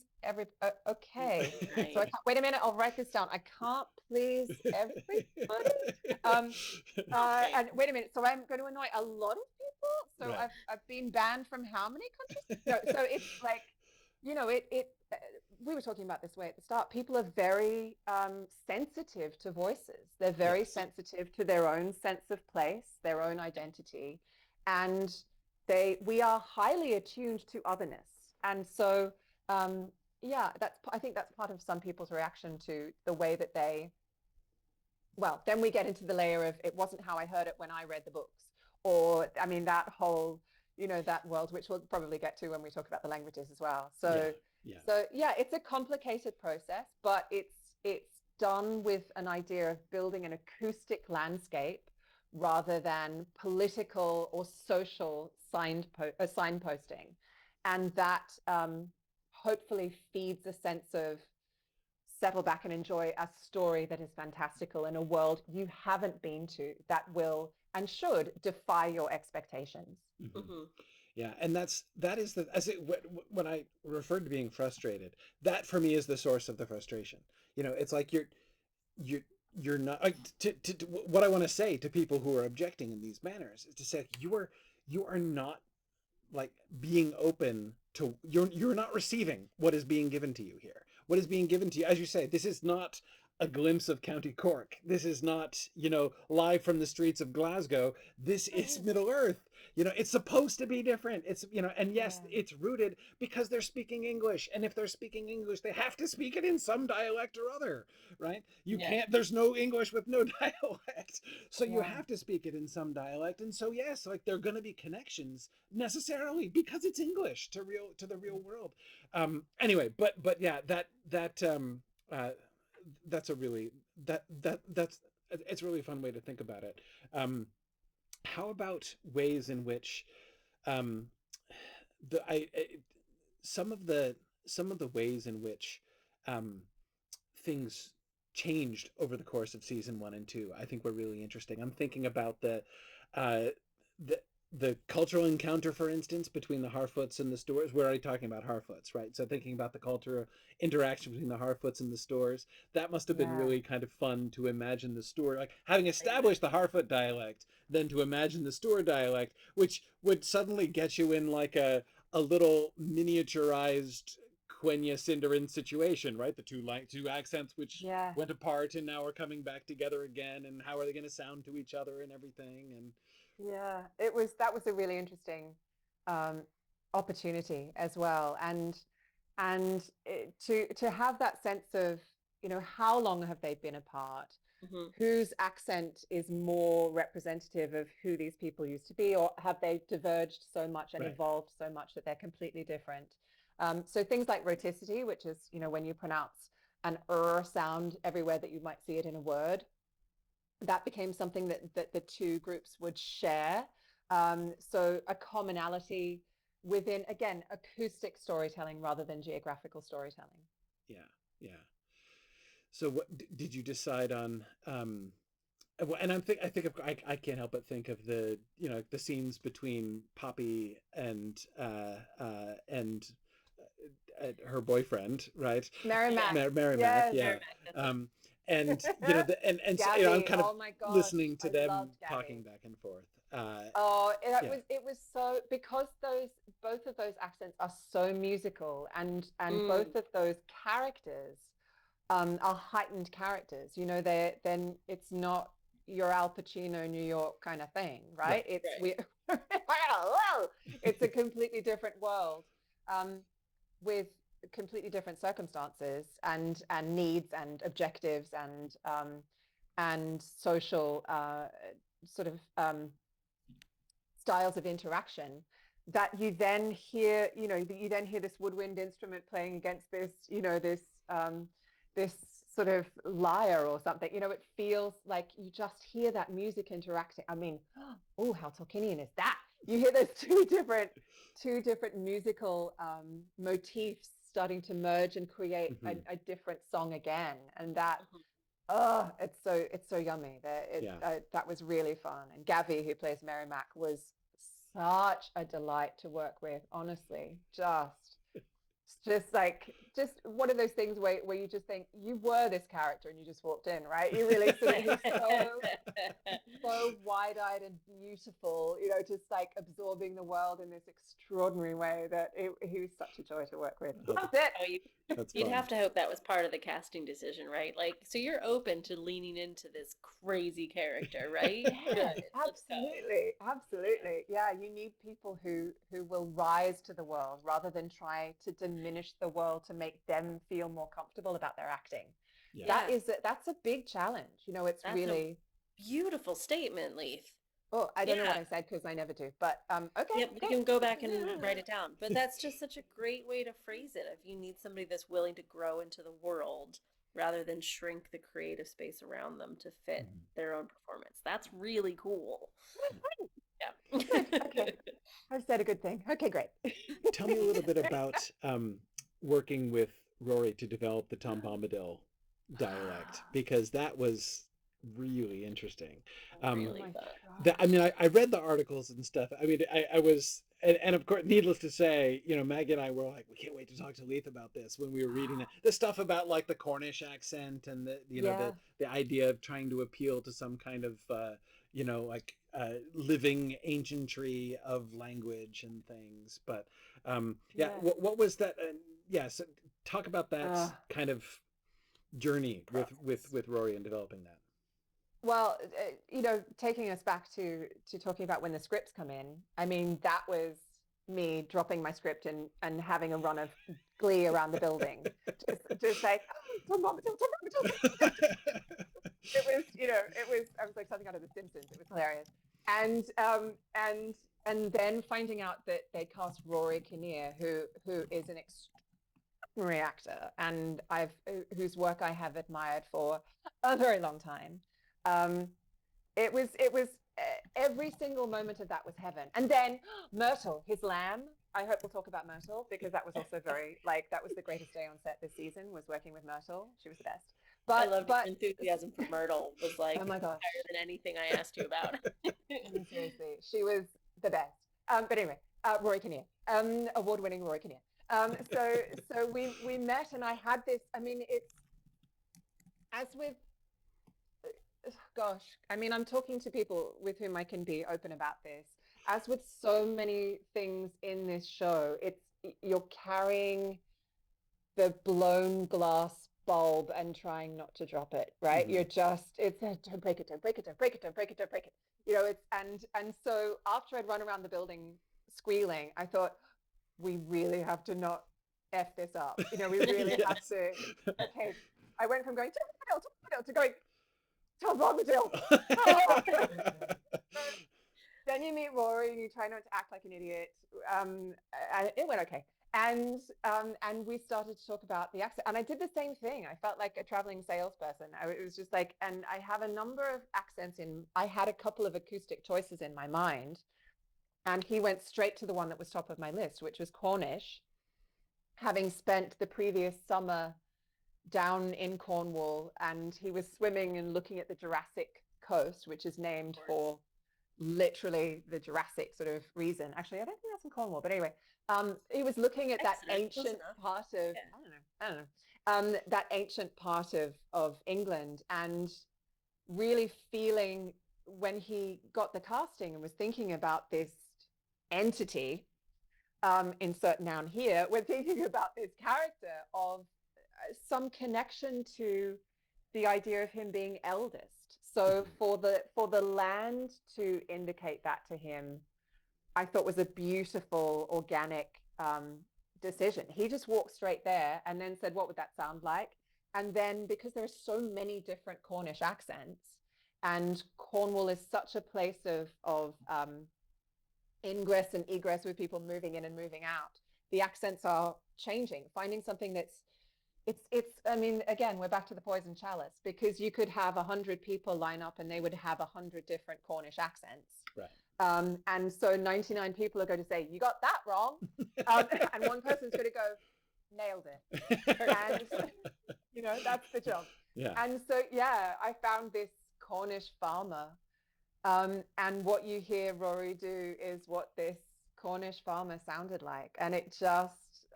okay. Right. So wait a minute, I'll write this down. I can't please everybody. And wait a minute, so I'm going to annoy a lot of people. So Right. I've been banned from how many countries? So it's like, we were talking about this way at the start. People are very sensitive to voices. They're very sensitive to their own sense of place, their own identity, and we are highly attuned to otherness. And so, I think that's part of some people's reaction to the way that then we get into the layer of, it wasn't how I heard it when I read the books, or that whole, that world, which we'll probably get to when we talk about the languages as well. So it's a complicated process, but it's done with an idea of building an acoustic landscape rather than political or social signposting. And that hopefully feeds a sense of settle back and enjoy a story that is fantastical in a world you haven't been to, that will and should defy your expectations. Mm-hmm. Yeah, and when I referred to being frustrated, that for me is the source of the frustration. It's like you're not what I want to say to people who are objecting in these manners is to say, you are not like being open to, you're not receiving what is being given to you here. What is being given to you, as you say, this is not a glimpse of County Cork. This is not, live from the streets of Glasgow. This is Middle Earth. It's supposed to be different. It's, and yes, it's rooted because they're speaking English. And if they're speaking English, they have to speak it in some dialect or other, right? You can't, there's no English with no dialect. So you have to speak it in some dialect. And so, yes, like there are going to be connections necessarily because it's English to the real world. Anyway, but yeah, that's a really it's a really fun way to think about it. How about ways in which some of the ways in which things changed over the course of season 1 and 2 I think were really interesting. I'm thinking about the cultural encounter, for instance, between the Harfoots and the Stores. We're already talking about Harfoots, right? So thinking about the cultural interaction between the Harfoots and the Stores, that must have been really kind of fun to imagine the Stoor, like having established the Harfoot dialect, then to imagine the Stoor dialect, which would suddenly get you in like a little miniaturized Quenya Cinderin situation, right? The two accents which went apart and now are coming back together again, and how are they going to sound to each other and everything. And that was a really interesting opportunity as well, and to have that sense of how long have they been apart? Mm-hmm. Whose accent is more representative of who these people used to be, or have they diverged so much and evolved so much that they're completely different? So things like rhoticity, which is, when you pronounce an sound everywhere that you might see it in a word, that became something that the two groups would share. So a commonality within, again, acoustic storytelling rather than geographical storytelling. Yeah. So what did you decide on? And I can't help but think of the the scenes between Poppy and her boyfriend, right? Merrimack. Merrimack, Yes. yeah. And and Gabby, I'm kind of oh my gosh, listening to I them loved Gabby. talking back and forth. It was so, because both of those accents are so musical, and both of those characters are heightened characters. Then it's not your Al Pacino New York kind of thing, right? It's a completely different world, with completely different circumstances and needs and objectives and social sort of styles of interaction, that you then hear this woodwind instrument playing against this this sort of lyre or something. It feels like you just hear that music interacting. I mean, oh, how Tolkienian is that? You hear those two different musical motifs starting to merge and create a different song again, and that it's so yummy. That was really fun. And Gavi, who plays Merrimack, was such a delight to work with. Honestly, just one of those things where you just think you were this character and you just walked in, right? You really sort of so wide-eyed and beautiful, just like absorbing the world in this extraordinary way, that he was such a joy to work with. That's it. You'd have to hope that was part of the casting decision, right? Like, so you're open to leaning into this crazy character, right? Yeah, absolutely. Yeah, you need people who will rise to the world rather than try to diminish the world to make them feel more comfortable about their acting. Yeah. That's a big challenge. That's really a beautiful statement, Leith. Oh, I don't know what I said, because I never do. But okay. Yep, you can go back and write it down. But that's just such a great way to phrase it. If you need somebody that's willing to grow into the world rather than shrink the creative space around them to fit their own performance, that's really cool. Yeah. Okay. I've said a good thing. Okay, great. Tell me a little bit about working with Rory to develop the Tom Bombadil dialect, because that was really interesting. Really fun. I read the articles and stuff. I mean, I was, and of course, needless to say, Maggie and I were like, we can't wait to talk to Leith about this when we were reading the stuff about like the Cornish accent and the idea of trying to appeal to some kind of living ancientry of language and things. But what was that? So talk about that kind of journey with Rory and developing that. Well, taking us back to talking about when the scripts come in, I mean, that was me dropping my script and having a run of glee around the building, just like, Tom Bombadil. I was like something out of The Simpsons. It was hilarious. And then finding out that they cast Rory Kinnear, who is an extraordinary actor, and whose work I have admired for a very long time. It was every single moment of that was heaven. And then Myrtle, his lamb. I hope we'll talk about Myrtle, because that was also that was the greatest day on set this season, was working with Myrtle. She was the best. But I loved your enthusiasm for Myrtle. Was like, oh my gosh, higher than anything I asked you about. Seriously, she was the best. But anyway, Rory Kinnear, award-winning Rory Kinnear. So we met, and I had this. I mean, it's as with. Gosh, I mean, I'm talking to people with whom I can be open about this. As with so many things in this show, you're carrying the blown glass bulb and trying not to drop it, right? You're just, don't break it, don't break it, don't break it, don't break it, don't break it. And so after I'd run around the building squealing, I thought, we really have to not F this up. We really have to, okay, I went from going to going Bombadil. Then you meet Rory and you try not to act like an idiot. And it went okay. And we started to talk about the accent. And I did the same thing. I felt like a traveling salesperson. It was just like, and I have a number of accents I had a couple of acoustic choices in my mind. And he went straight to the one that was top of my list, which was Cornish, having spent the previous summer down in Cornwall. And he was swimming and looking at the Jurassic coast, which is named for literally the Jurassic sort of reason. Actually, I don't think that's in Cornwall, but anyway, he was looking at that ancient part of, I don't know, that ancient part of England, and really feeling when he got the casting and was thinking about this entity, insert noun here, we're thinking about this character of some connection to the idea of him being eldest. So for the land to indicate that to him, I thought was a beautiful, organic decision. He just walked straight there and then said, what would that sound like? And then, because there are so many different Cornish accents, and Cornwall is such a place of ingress and egress with people moving in and moving out, the accents are changing, finding something that's, it's I mean, again, we're back to the poison chalice, because you could have 100 people line up and they would have 100 different Cornish accents. Right. And so 99 people are going to say, you got that wrong. And one person's going to go, nailed it. And, you know, that's the job. Yeah. And so, yeah, I found this Cornish farmer. And what you hear Rory do is what this Cornish farmer sounded like. And it just,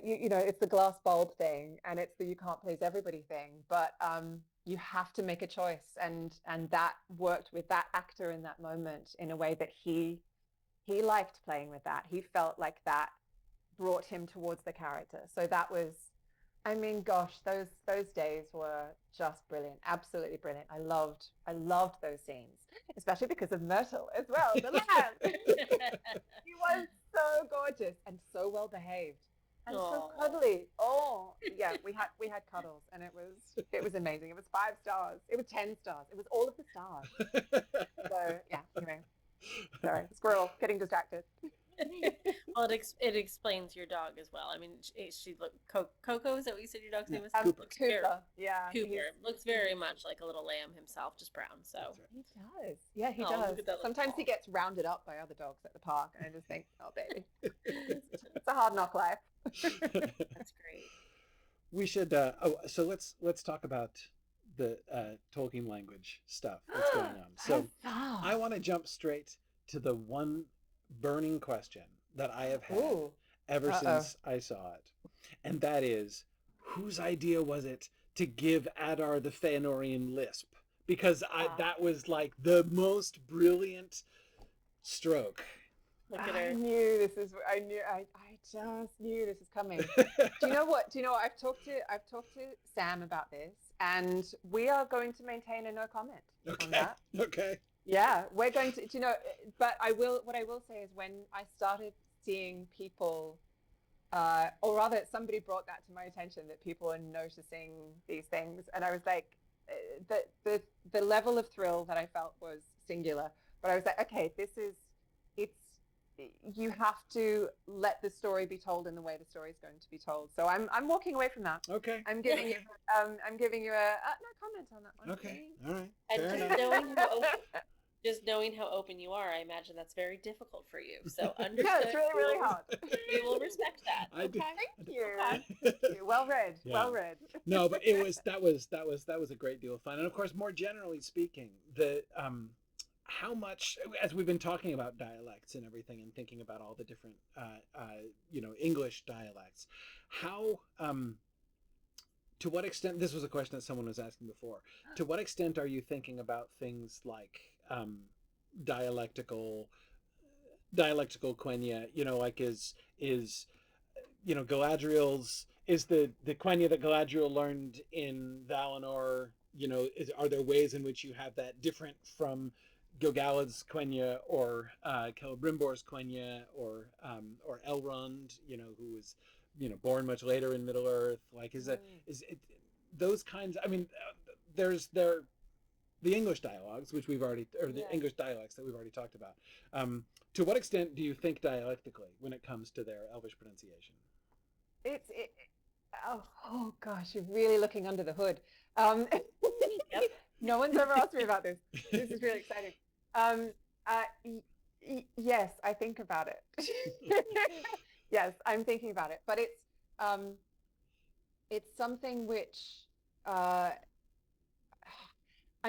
you know, it's the glass bulb thing, and it's the you can't please everybody thing, but you have to make a choice, and that worked with that actor in that moment in a way that he liked playing with that. He felt like that brought him towards the character. So that was, I mean, gosh, those days were just brilliant, absolutely brilliant. I loved those scenes, especially because of Myrtle as well, the lamb. He was so gorgeous and so well behaved. And so cuddly. Oh, yeah, we had cuddles, and it was amazing. It was 5 stars. It was 10 stars. It was all of the stars. So yeah, anyway. Sorry, squirrel, getting distracted. Well, it explains your dog as well. I mean, she looked Coco. Is that what you said your dog's name was? Cooper. Yeah, Cooper looks very much like a little lamb himself, just brown. So he does. Yeah, he does. Sometimes he gets rounded up by other dogs at the park, and I just think, oh baby, it's a hard knock life. That's great. We should. So let's talk about the Tolkien language stuff that's going on. So I want to jump straight to the one burning question that I have had ever since I saw it, and that is, whose idea was it to give Adar the Feanorian lisp? Because that was like the most brilliant stroke. Look at her. I just knew this was coming. Do you know what? I've talked to Sam about this, and we are going to maintain a no comment on that. Okay. Yeah, we're going to, but what I will say is, when I started seeing people, or rather somebody brought that to my attention, that people are noticing these things, and I was like, the level of thrill that I felt was singular, but I was like, okay, you have to let the story be told in the way the story is going to be told. So I'm walking away from that. Okay. I'm giving you a no comment on that one. Okay. All right. And just knowing how open you are, I imagine that's very difficult for you. So understood. Yeah, it's really, really hard. We will respect that. Okay. Thank you. Well read. Yeah. Well read. No, but that was a great deal of fun. And of course, more generally speaking, the how much, as we've been talking about dialects and everything, and thinking about all the different English dialects, how to what extent, this was a question that someone was asking before, to what extent are you thinking about things like dialectical Quenya, like is Galadriel's, is the Quenya that Galadriel learned in Valinor, are there ways in which you have that different from Gil-galad's Quenya, or Celebrimbor's Quenya, or Elrond, who was born much later in Middle Earth? Like, is it those kinds? I mean, there's the English dialogues, which we've already, or the English dialects that we've already talked about. To what extent do you think dialectically when it comes to their Elvish pronunciation? Oh gosh, you're really looking under the hood. Yep. No one's ever asked me about this. This is really exciting. Yes, I think about it. Yes, I'm thinking about it, but it's something which, I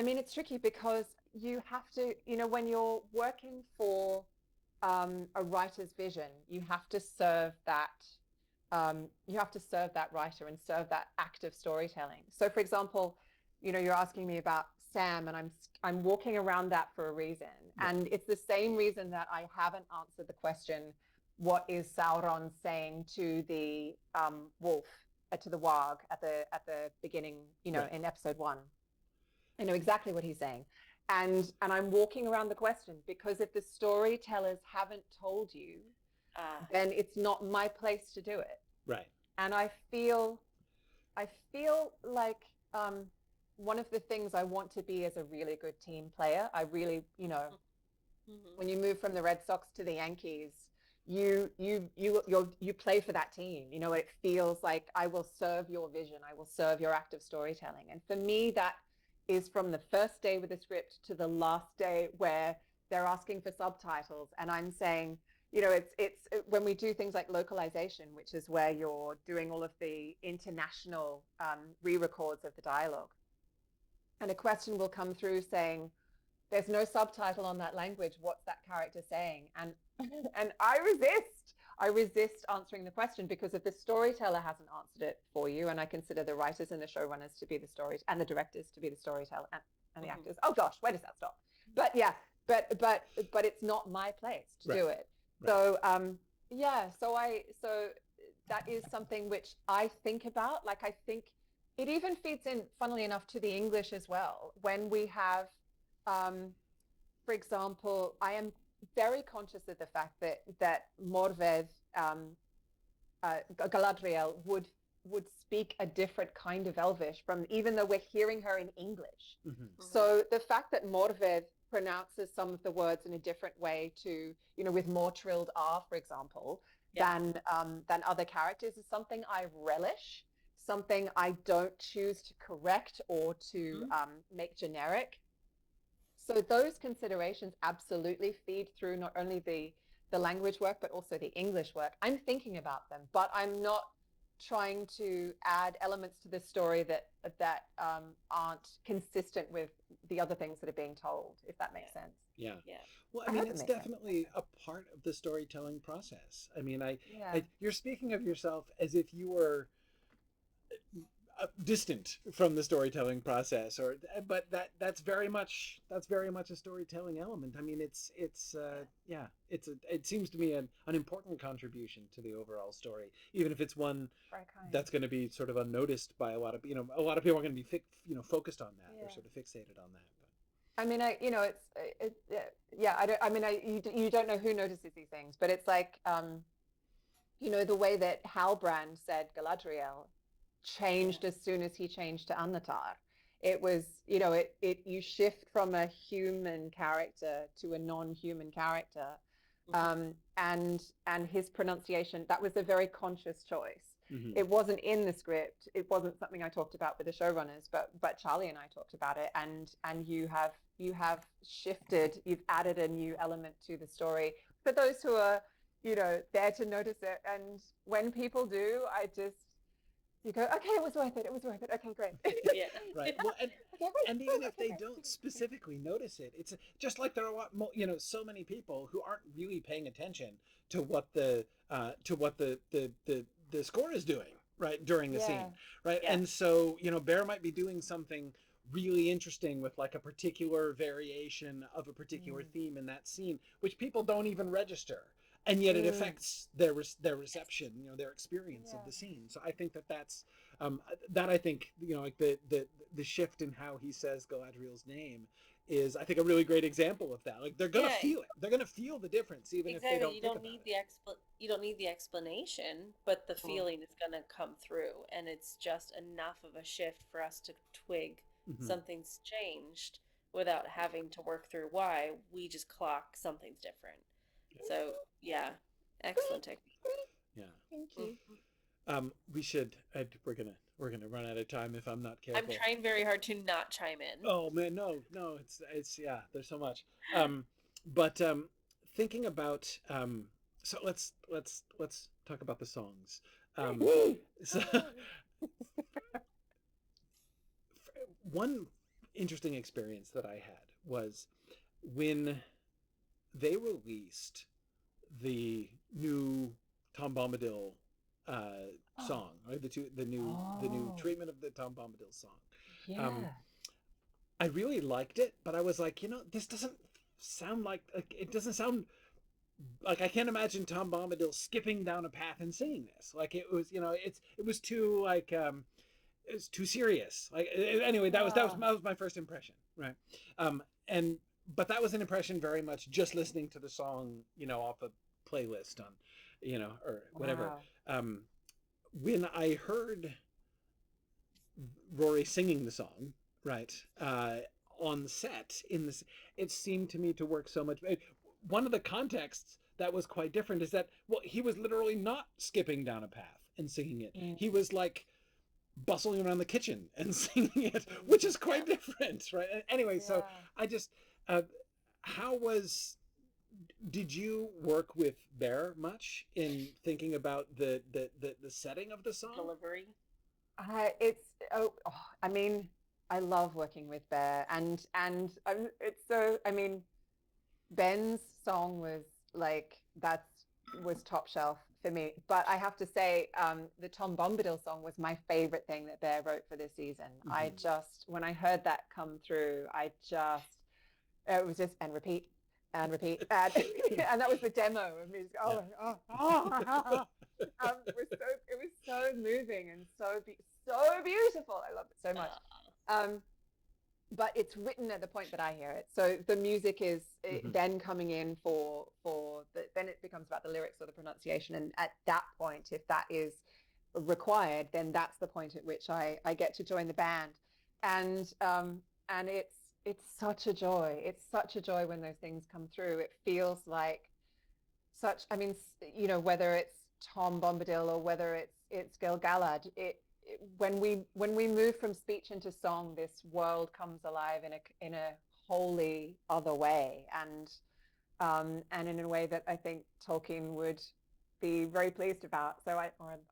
mean, it's tricky because you have to, when you're working for a writer's vision, you have to serve that. You have to serve that writer and serve that act of storytelling. So, for example, you're asking me about Sam, and I'm walking around that for a reason, and it's the same reason that I haven't answered the question, what is Sauron saying to the wolf, to the warg at the beginning, in episode 1. I know exactly what he's saying. And I'm walking around the question because if the storytellers haven't told you, then it's not my place to do it. Right. And I feel like one of the things I want to be is a really good team player. I really, when you move from the Red Sox to the Yankees, you play for that team. It feels like I will serve your vision. I will serve your act of storytelling. And for me, that is from the first day with the script to the last day where they're asking for subtitles. And I'm saying, it's when we do things like localization, which is where you're doing all of the international re-records of the dialogue. And a question will come through saying, there's no subtitle on that language. What's that character saying? And I resist answering the question because if the storyteller hasn't answered it for you, and I consider the writers and the showrunners to be the story and the directors to be the storyteller and the actors. Oh gosh, where does that stop? But yeah, but it's not my place to do it. Right. So that is something which I think about. Like I think it even feeds in, funnily enough, to the English as well. When we have, for example, I am very conscious of the fact that Morved, Galadriel would speak a different kind of Elvish even though we're hearing her in English. Mm-hmm. So the fact that Morved pronounces some of the words in a different way to, with more trilled R, for example, than other characters is something I relish, something I don't choose to correct or to make generic. So those considerations absolutely feed through not only the language work, but also the English work. I'm thinking about them, but I'm not trying to add elements to the story that aren't consistent with the other things that are being told, if that makes sense. Yeah. Well, I mean, it's definitely a part of the storytelling process. I mean, you're speaking of yourself as if you were distant from the storytelling process, but that's very much a storytelling element. I mean, it seems to me an important contribution to the overall story, even if it's one that's going to be sort of unnoticed by a lot of people are going to be focused on that or sort of fixated on that. But I mean, you don't know who notices these things, but it's like the way that Halbrand said Galadriel changed as soon as he changed to Annatar. It was, you shift from a human character to a non-human character. And his pronunciation, that was a very conscious choice. Mm-hmm. It wasn't in the script. It wasn't something I talked about with the showrunners, but Charlie and I talked about it. And you have shifted, you've added a new element to the story for those who are, there to notice it. And when people do, you go, okay, it was worth it. Okay, great. Yeah. Right. Well, and even if they don't specifically notice it, it's just like there are a lot more, so many people who aren't really paying attention to what the score is doing, right, during the scene, right? Yeah. And so, Bear might be doing something really interesting with like a particular variation of a particular theme in that scene, which people don't even register. And yet it affects their reception, their experience of the scene. So I think that's like the shift in how he says Galadriel's name is, I think, a really great example of that. Like, they're gonna Yeah. feel it. They're gonna feel the difference, even if they Exactly. don't You think don't about need it. you don't need the explanation, but the Mm. feeling is gonna come through, and it's just enough of a shift for us to twig Mhm. something's changed without having to work through why. We just clock something's different. So yeah, excellent technique. Yeah. Thank you. We should. We're gonna run out of time if I'm not I'm careful. trying very hard to not chime in. Oh man, no, no. It's yeah. There's so much. But thinking about so let's talk about the songs. So one interesting experience that I had was when they released the new Tom Bombadil song, right? The new Oh. treatment of the Tom Bombadil song. Yeah. I really liked it, but I was like, this doesn't sound like it doesn't sound like I can't imagine Tom Bombadil skipping down a path and singing this. Like it was, it was too like it's too serious. Like anyway, that was my first impression, right? And but that was an impression very much just listening to the song, off a playlist on, or whatever. Wow. When I heard Rory singing the song, right, on set in this, it seemed to me to work so much. One of the contexts that was quite different is that, well, he was literally not skipping down a path and singing it. Mm. He was like bustling around the kitchen and singing it, which is quite different, right? Anyway, so I just, did you work with Bear much in thinking about the setting of the song? Delivery. I mean, I love working with Bear, and it's so. I mean, Ben's song was like was top shelf for me. But I have to say, the Tom Bombadil song was my favorite thing that Bear wrote for this season. Mm-hmm. When I heard that come through, it was just and repeat and repeat and that was the demo of me. It was so moving and so beautiful. I loved it so much. But it's written at the point that I hear it. So the music is then coming in then it becomes about the lyrics or the pronunciation. And at that point, if that is required, then that's the point at which I get to join the band. And it's such a joy. It's such a joy when those things come through. It feels like whether it's Tom Bombadil or whether it's Gil Galad, when we move from speech into song, this world comes alive in a wholly other way, and in a way that I think Tolkien would be very pleased about. So I'd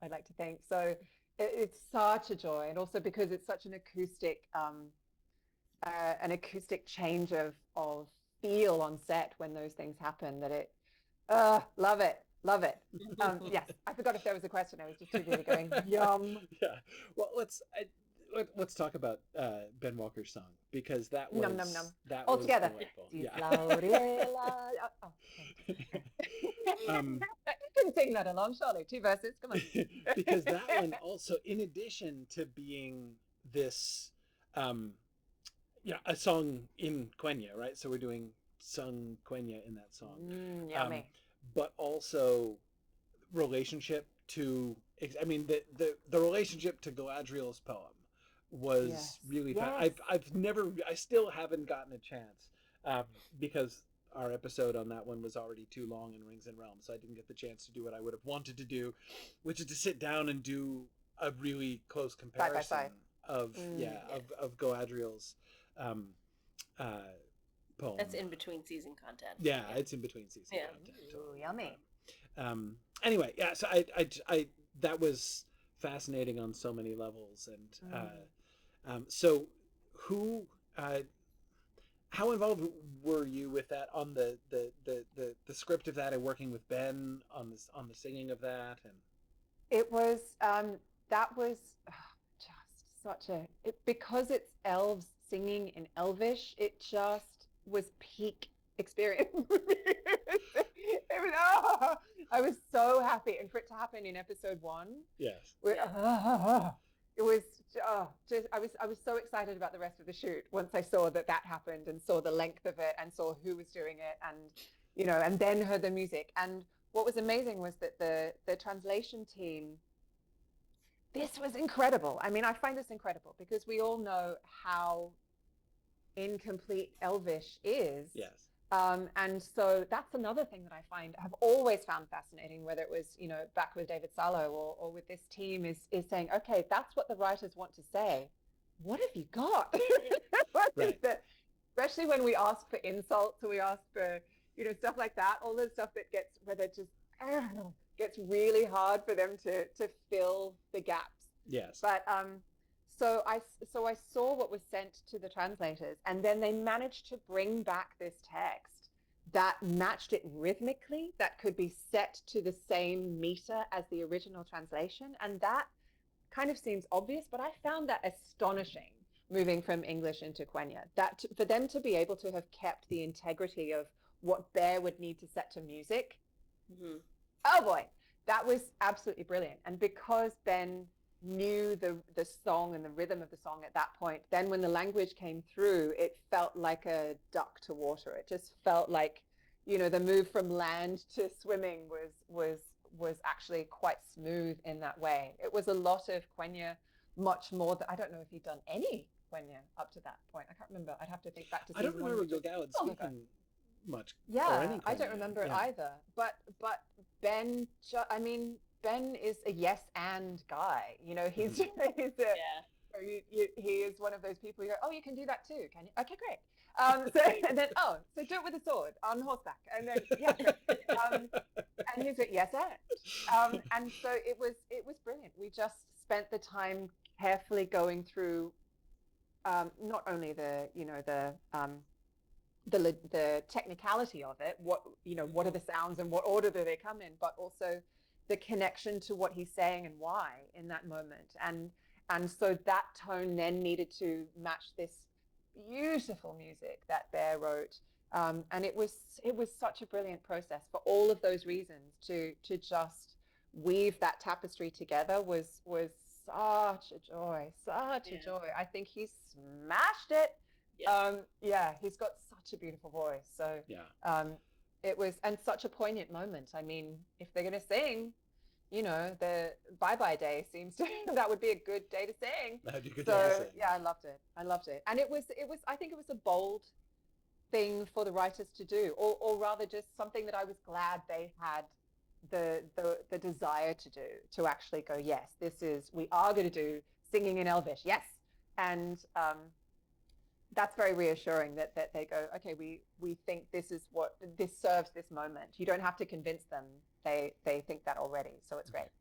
like to think so. It's such a joy, and also because it's such an acoustic change of feel on set when those things happen, that it love it. Yes, I forgot if there was a question. I was just too busy going yum. Yeah. Well, let's talk about Ben Walker's song, because that was Num, num, num. that All was together. delightful. You can sing that along, surely. 2 verses. Come on. Because that one also, in addition to being this, a song in Quenya, right? So we're doing sung Quenya in that song. Yummy. But also relationship to, I mean, the relationship to Galadriel's poem was really fun. I still haven't gotten a chance, because our episode on that one was already too long in Rings and Realms, so I didn't get the chance to do what I would have wanted to do, which is to sit down and do a really close comparison side of Galadriel's poem. That's in between season content. Yeah, it's in between season content. Ooh, yummy. Anyway, yeah, so I that was fascinating on so many levels, and so how involved were you with that on the script of that, and working with Ben on the singing of that? And it was that was just such because it's elves singing in Elvish, it just was peak experience. I was so happy, and for it to happen in episode 1. Yes. it was just I was so excited about the rest of the shoot once I saw that happened and saw the length of it and saw who was doing it, and and then heard the music. And what was amazing was that the translation team, this was incredible. I mean, I find this incredible because we all know how incomplete Elvish is. Yes. And so that's another thing that I've always found fascinating, whether it was, back with David Salo or with this team, is saying, okay, that's what the writers want to say. What have you got? Right. Especially when we ask for insults or we ask for, stuff like that, all the stuff that gets, where they just, gets really hard for them to fill the gaps. Yes. But, so I saw what was sent to the translators, and then they managed to bring back this text that matched it rhythmically, that could be set to the same meter as the original translation. And that kind of seems obvious, but I found that astonishing, moving from English into Quenya, that for them to be able to have kept the integrity of what Bear would need to set to music. Mm-hmm. Oh boy, that was absolutely brilliant. And because Ben knew the song and the rhythm of the song at that point, then when the language came through, it felt like a duck to water. It just felt like, the move from land to swimming was actually quite smooth in that way. It was a lot of Quenya, much more than, I don't know if he'd done any Quenya up to that point. I can't remember. I'd have to think back to I don't remember Gilgalad speaking much. Yeah, I don't remember it either. But Ben, Ben is a yes and guy. He's he is one of those people you go, oh, you can do that too, can you? Okay, great. And then so do it with a sword on horseback, and then and he's a yes and. And so it was brilliant. We just spent the time carefully going through not only the technicality of it, what are the sounds and what order do they come in, but also the connection to what he's saying and why in that moment. And so that tone then needed to match this beautiful music that Bear wrote. And it was such a brilliant process for all of those reasons. To just weave that tapestry together was such a joy, a joy. I think he smashed it. He's got such a beautiful voice. So it was, and such a poignant moment. I mean, if they're going to sing, the bye-bye day seems to, that would be a good day to sing. That'd be a good day to sing. Yeah, I loved it. And it was, I think it was a bold thing for the writers to do, or rather just something that I was glad they had the desire to do, to actually go, yes, we are going to do singing in Elvish. Yes. And, that's very reassuring that they go, okay, we think this serves this moment. You don't have to convince them. They think that already. So it's great.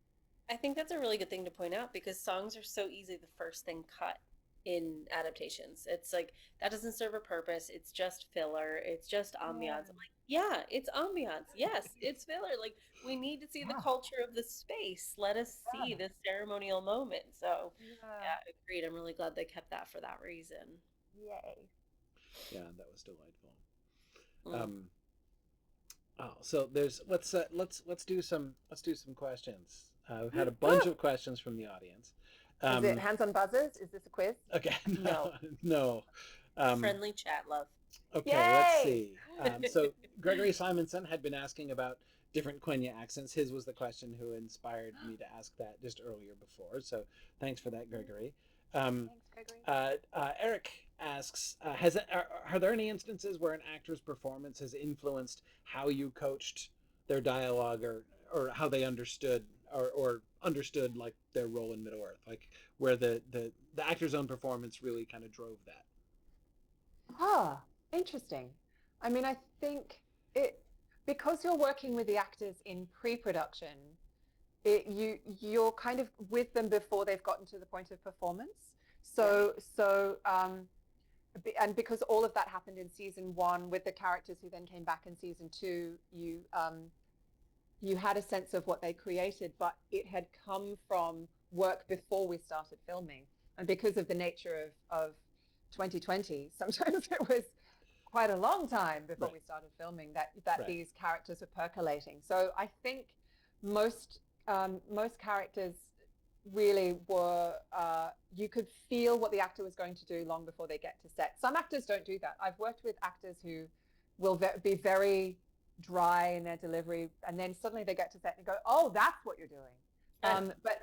I think that's a really good thing to point out, because songs are so easily the first thing cut in adaptations. It's like, that doesn't serve a purpose. It's just filler. It's just ambiance. I'm like, it's ambiance. Yes, it's filler. Like, we need to see the culture of the space. Let us see the ceremonial moment. So agreed. I'm really glad they kept that for that reason. Yay. Yeah, that was delightful. So there's let's do some questions. We've had a bunch of questions from the audience. Is it hands on buzzers? Is this a quiz? Okay. No. Friendly chat, love. Okay, Yay! let's see. So Gregory Simonson had been asking about different Quenya accents. His was the question who inspired me to ask that just earlier before. So thanks for that, Gregory. Thanks, Gregory. Eric asks, are there any instances where an actor's performance has influenced how you coached their dialogue, or how they understood or understood like their role in Middle-earth, like where the actor's own performance really kind of drove that? Interesting. I mean, I think because you're working with the actors in pre-production, you're kind of with them before they've gotten to the point of performance. And because all of that happened in season 1 with the characters who then came back in season 2, you had a sense of what they created, but it had come from work before we started filming. And because of the nature of 2020, sometimes it was quite a long time before we started filming that these characters were percolating. So I think most characters really were, you could feel what the actor was going to do long before they get to set. Some actors don't do that. I've worked with actors who will be very dry in their delivery, and then suddenly they get to set and go, oh, that's what you're doing.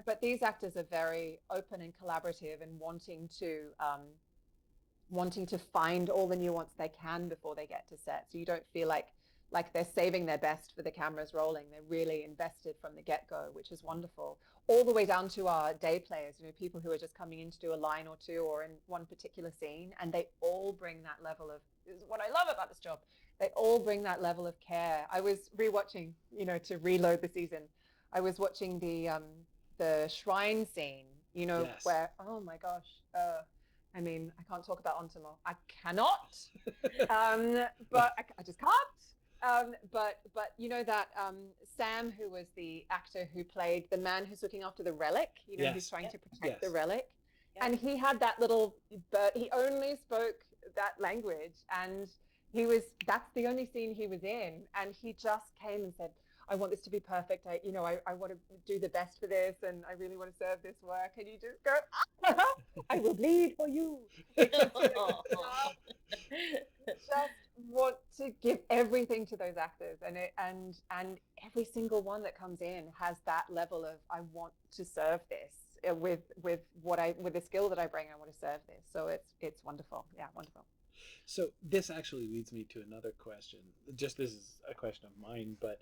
But these actors are very open and collaborative and wanting to find all the nuance they can before they get to set. So you don't feel like they're saving their best for the cameras rolling. They're really invested from the get-go, which is wonderful. All the way down to our day players, people who are just coming in to do a line or two or in one particular scene, and they all bring that level of, this is what I love about this job. They all bring that level of care. I was rewatching, to reload the season. I was watching the shrine scene, Yes. where, oh my gosh, I mean, I can't talk about Entomol. I cannot, but I just can't. But that Sam, who was the actor who played the man who's looking after the relic, Yes. who's trying to protect the Yes. relic, Yep. and he had that little bird. He only spoke that language, and that's the only scene he was in, and he just came and said, I want this to be perfect. I want to do the best for this, and I really want to serve this work. And you just go, I will bleed for you. Just want to give everything to those actors, and every single one that comes in has that level of, I want to serve this with the skill that I bring. I want to serve this. So it's wonderful. Yeah, wonderful. So this actually leads me to another question. This is a question of mine, but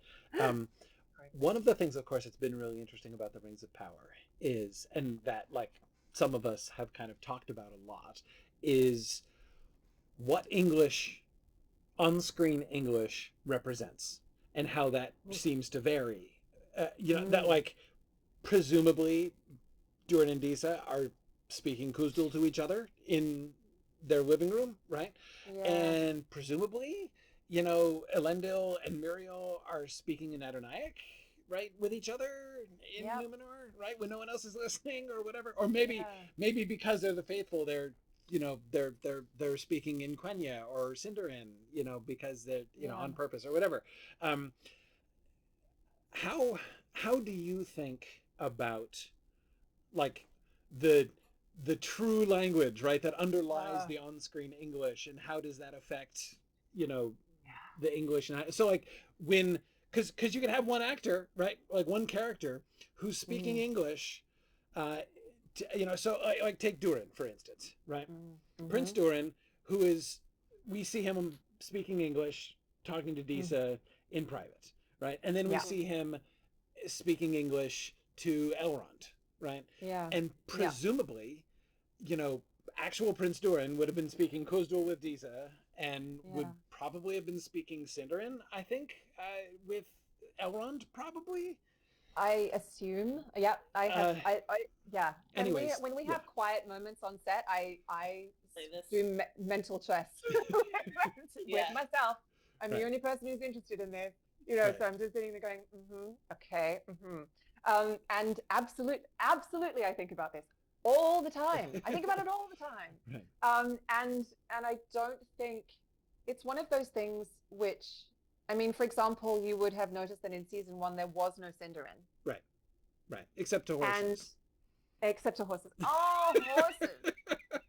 one of the things, of course, that's been really interesting about the Rings of Power is, and that some of us have kind of talked about a lot, is what English, on-screen English, represents and how that seems to vary. That presumably Durin and Disa are speaking Khuzdul to each other in their living room, right? Yeah. And presumably, Elendil and Muriel are speaking in Adonaic, right, with each other in Numenor, right, when no one else is listening or whatever. Or maybe because they're the faithful, they're they're speaking in Quenya or Sindarin, because they're on purpose or whatever. How do you think about the true language, right, that underlies the on-screen English, and how does that affect the English? And so when, because you can have one actor, right, one character who's speaking English, so take Durin, for instance, right? Prince Durin, we see him speaking English, talking to Disa in private, right? And then we see him speaking English to Elrond, right? Yeah. And presumably, actual Prince Durin would have been speaking Khuzdul with Disa, and would probably have been speaking Sindarin, I think, with Elrond, probably. I assume. Yeah, yeah. Anyways, when we have quiet moments on set, I do mental chess with myself. I'm the only person who's interested in this, so I'm just sitting there going, okay, and absolutely, I think about this all the time. I think about it all the time. Right. And I don't think it's one of those things which, I mean, for example, you would have noticed that in season 1 there was no Sindarin. Right. Except to horses. Except to horses. Oh, horses!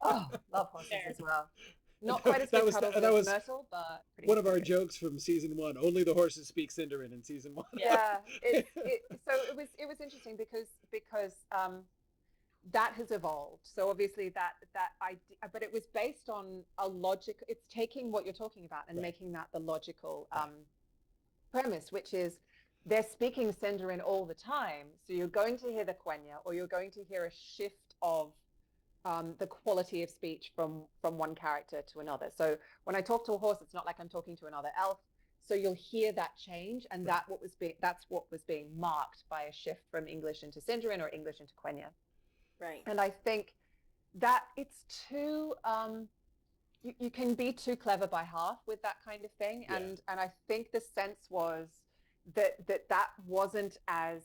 Oh, love horses as well. Not quite as good cuddles as Myrtle, but pretty one of our jokes from season 1. Only the horses speak Sindarin in season 1. Yeah. So it was interesting because that has evolved. So obviously that idea, but it was based on a logic. It's taking what you're talking about and making that the logical premise, which is they're speaking Sindarin all the time. So you're going to hear the Quenya, or you're going to hear a shift of the quality of speech from one character to another. So when I talk to a horse, it's not like I'm talking to another elf. So you'll hear that change, and that's what was being marked by a shift from English into Sindarin or English into Quenya. Right. And I think that it's too you can be too clever by half with that kind of thing. And I think the sense was that wasn't as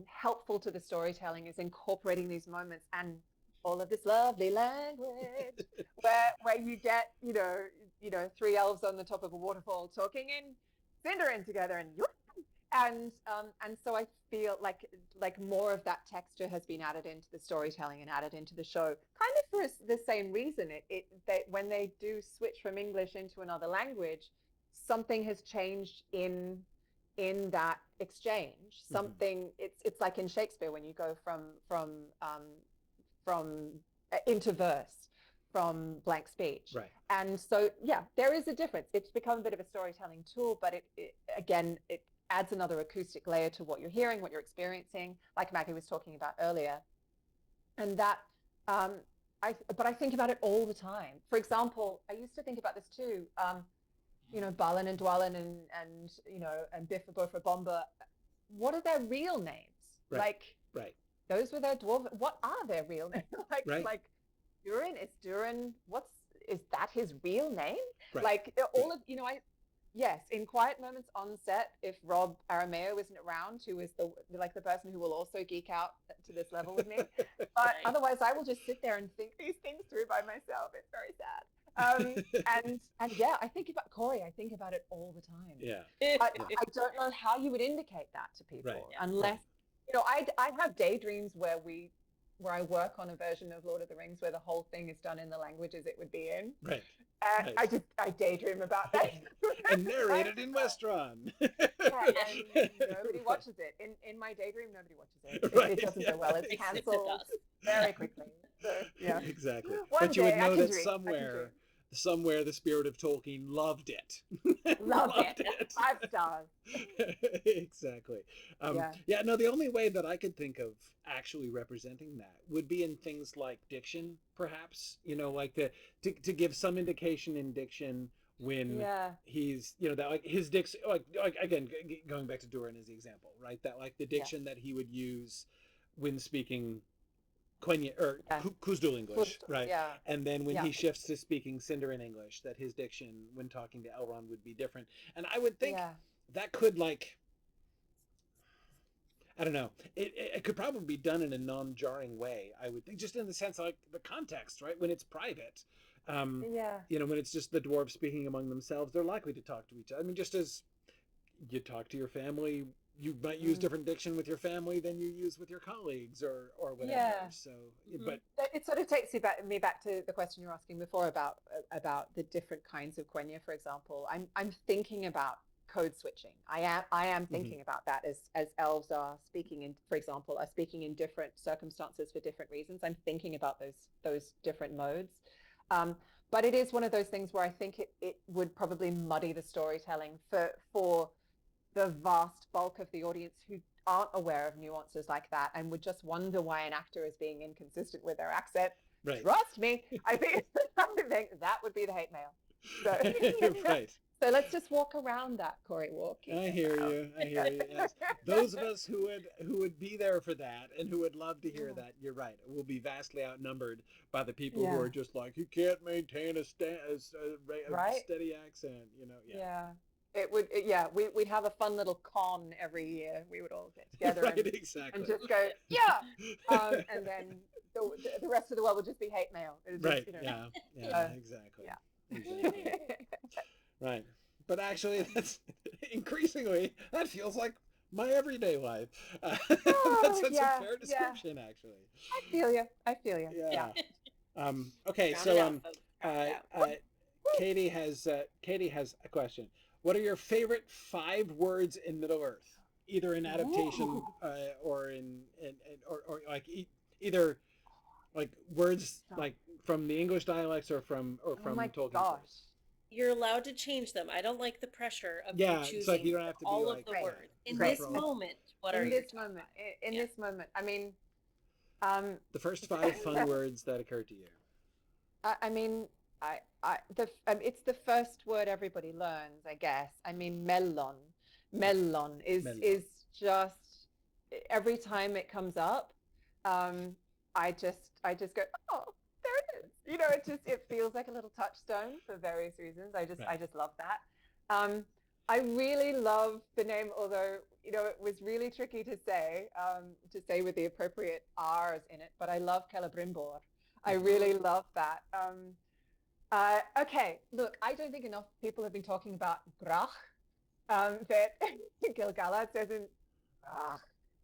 helpful to the storytelling as incorporating these moments and all of this lovely language where you get, 3 elves on the top of a waterfall talking in Sindarin together, And so I feel like more of that texture has been added into the storytelling and added into the show, kind of for the same reason. When they do switch from English into another language, something has changed in that exchange. Something it's like in Shakespeare when you go from into verse, from blank speech. Right. And so, yeah, there is a difference. It's become a bit of a storytelling tool, but it adds another acoustic layer to what you're hearing, what you're experiencing, like Maggie was talking about earlier. And that, but I think about it all the time. For example, I used to think about this too. Balin and Dwalin and Biffa Boffa Bomba, what are their real names? Right. Those were their dwarf. What are their real names? Like Durin, is that his real name? Right. Yes, in quiet moments on set, if Rob Arameo isn't around, who is the person who will also geek out to this level with me, but otherwise I will just sit there and think these things through by myself. It's very sad. And yeah, I think about Corey. I think about it all the time. Yeah. I don't know how you would indicate that to people unless I have daydreams where I work on a version of Lord of the Rings where the whole thing is done in the languages it would be in. Right. And I daydream about that. And narrated in Westron. And nobody watches it. In my daydream, nobody watches it. It doesn't go well. It's cancelled very quickly. So, yeah. Exactly. One But you would day I know can that dream. somewhere the spirit of Tolkien loved it. Loved it. 5 stars. Exactly. The only way that I could think of actually representing that would be in things like diction, perhaps, like to give some indication in diction when he's, that like his diction, like again, going back to Durin as the example, right? That like the diction that he would use when speaking Quenya or Khuzdul English, right? Yeah. And then when he shifts to speaking Sindarin English, that his diction when talking to Elrond would be different. And I would think that could I don't know. It could probably be done in a non-jarring way, I would think, just in the sense like the context, right? When it's private, when it's just the dwarves speaking among themselves, they're likely to talk to each other. I mean, just as you talk to your family, you might use different diction with your family than you use with your colleagues or whatever. Yeah. So, but it sort of takes me back to the question you were asking before about the different kinds of Quenya, for example. I'm thinking about code switching. I am thinking about that as elves are speaking in different circumstances for different reasons. I'm thinking about those different modes. But it is one of those things where I think it would probably muddy the storytelling for the vast bulk of the audience who aren't aware of nuances like that and would just wonder why an actor is being inconsistent with their accent. Right. Trust me, I think that would be the hate mail. So, right. So let's just walk around that, Corey. I hear you. Yes. Those of us who would be there for that and who would love to hear that, you're right, will be vastly outnumbered by the people who are just like, you can't maintain a steady accent, Yeah. It would, we'd have a fun little con every year. We would all get together and just go, and then the rest of the world would just be hate mail. Right. Exactly. Yeah. Exactly. Right. But actually, that's increasingly, that feels like my everyday life. That's a fair description, actually. I feel you. Yeah. Okay, so Katie has a question. What are your favorite 5 words in Middle-earth, either in Adaptation or like either like words like from the English dialects or from Tolkien? Gosh. You're allowed to change them. I don't like the pressure of choosing it's like you don't have to all be of like, the words. In this moment, what are you? In this moment, I mean, the first 5 fun words that occur to you. It's the first word everybody learns, I guess. I mean, melon is just every time it comes up, I just go, oh, there it is. It feels like a little touchstone for various reasons. I just love that. I really love the name, although it was really tricky to say with the appropriate R's in it. But I love Celebrimbor. I really love that. Okay, look, I don't think enough people have been talking about Grach. that Gil-galad says in,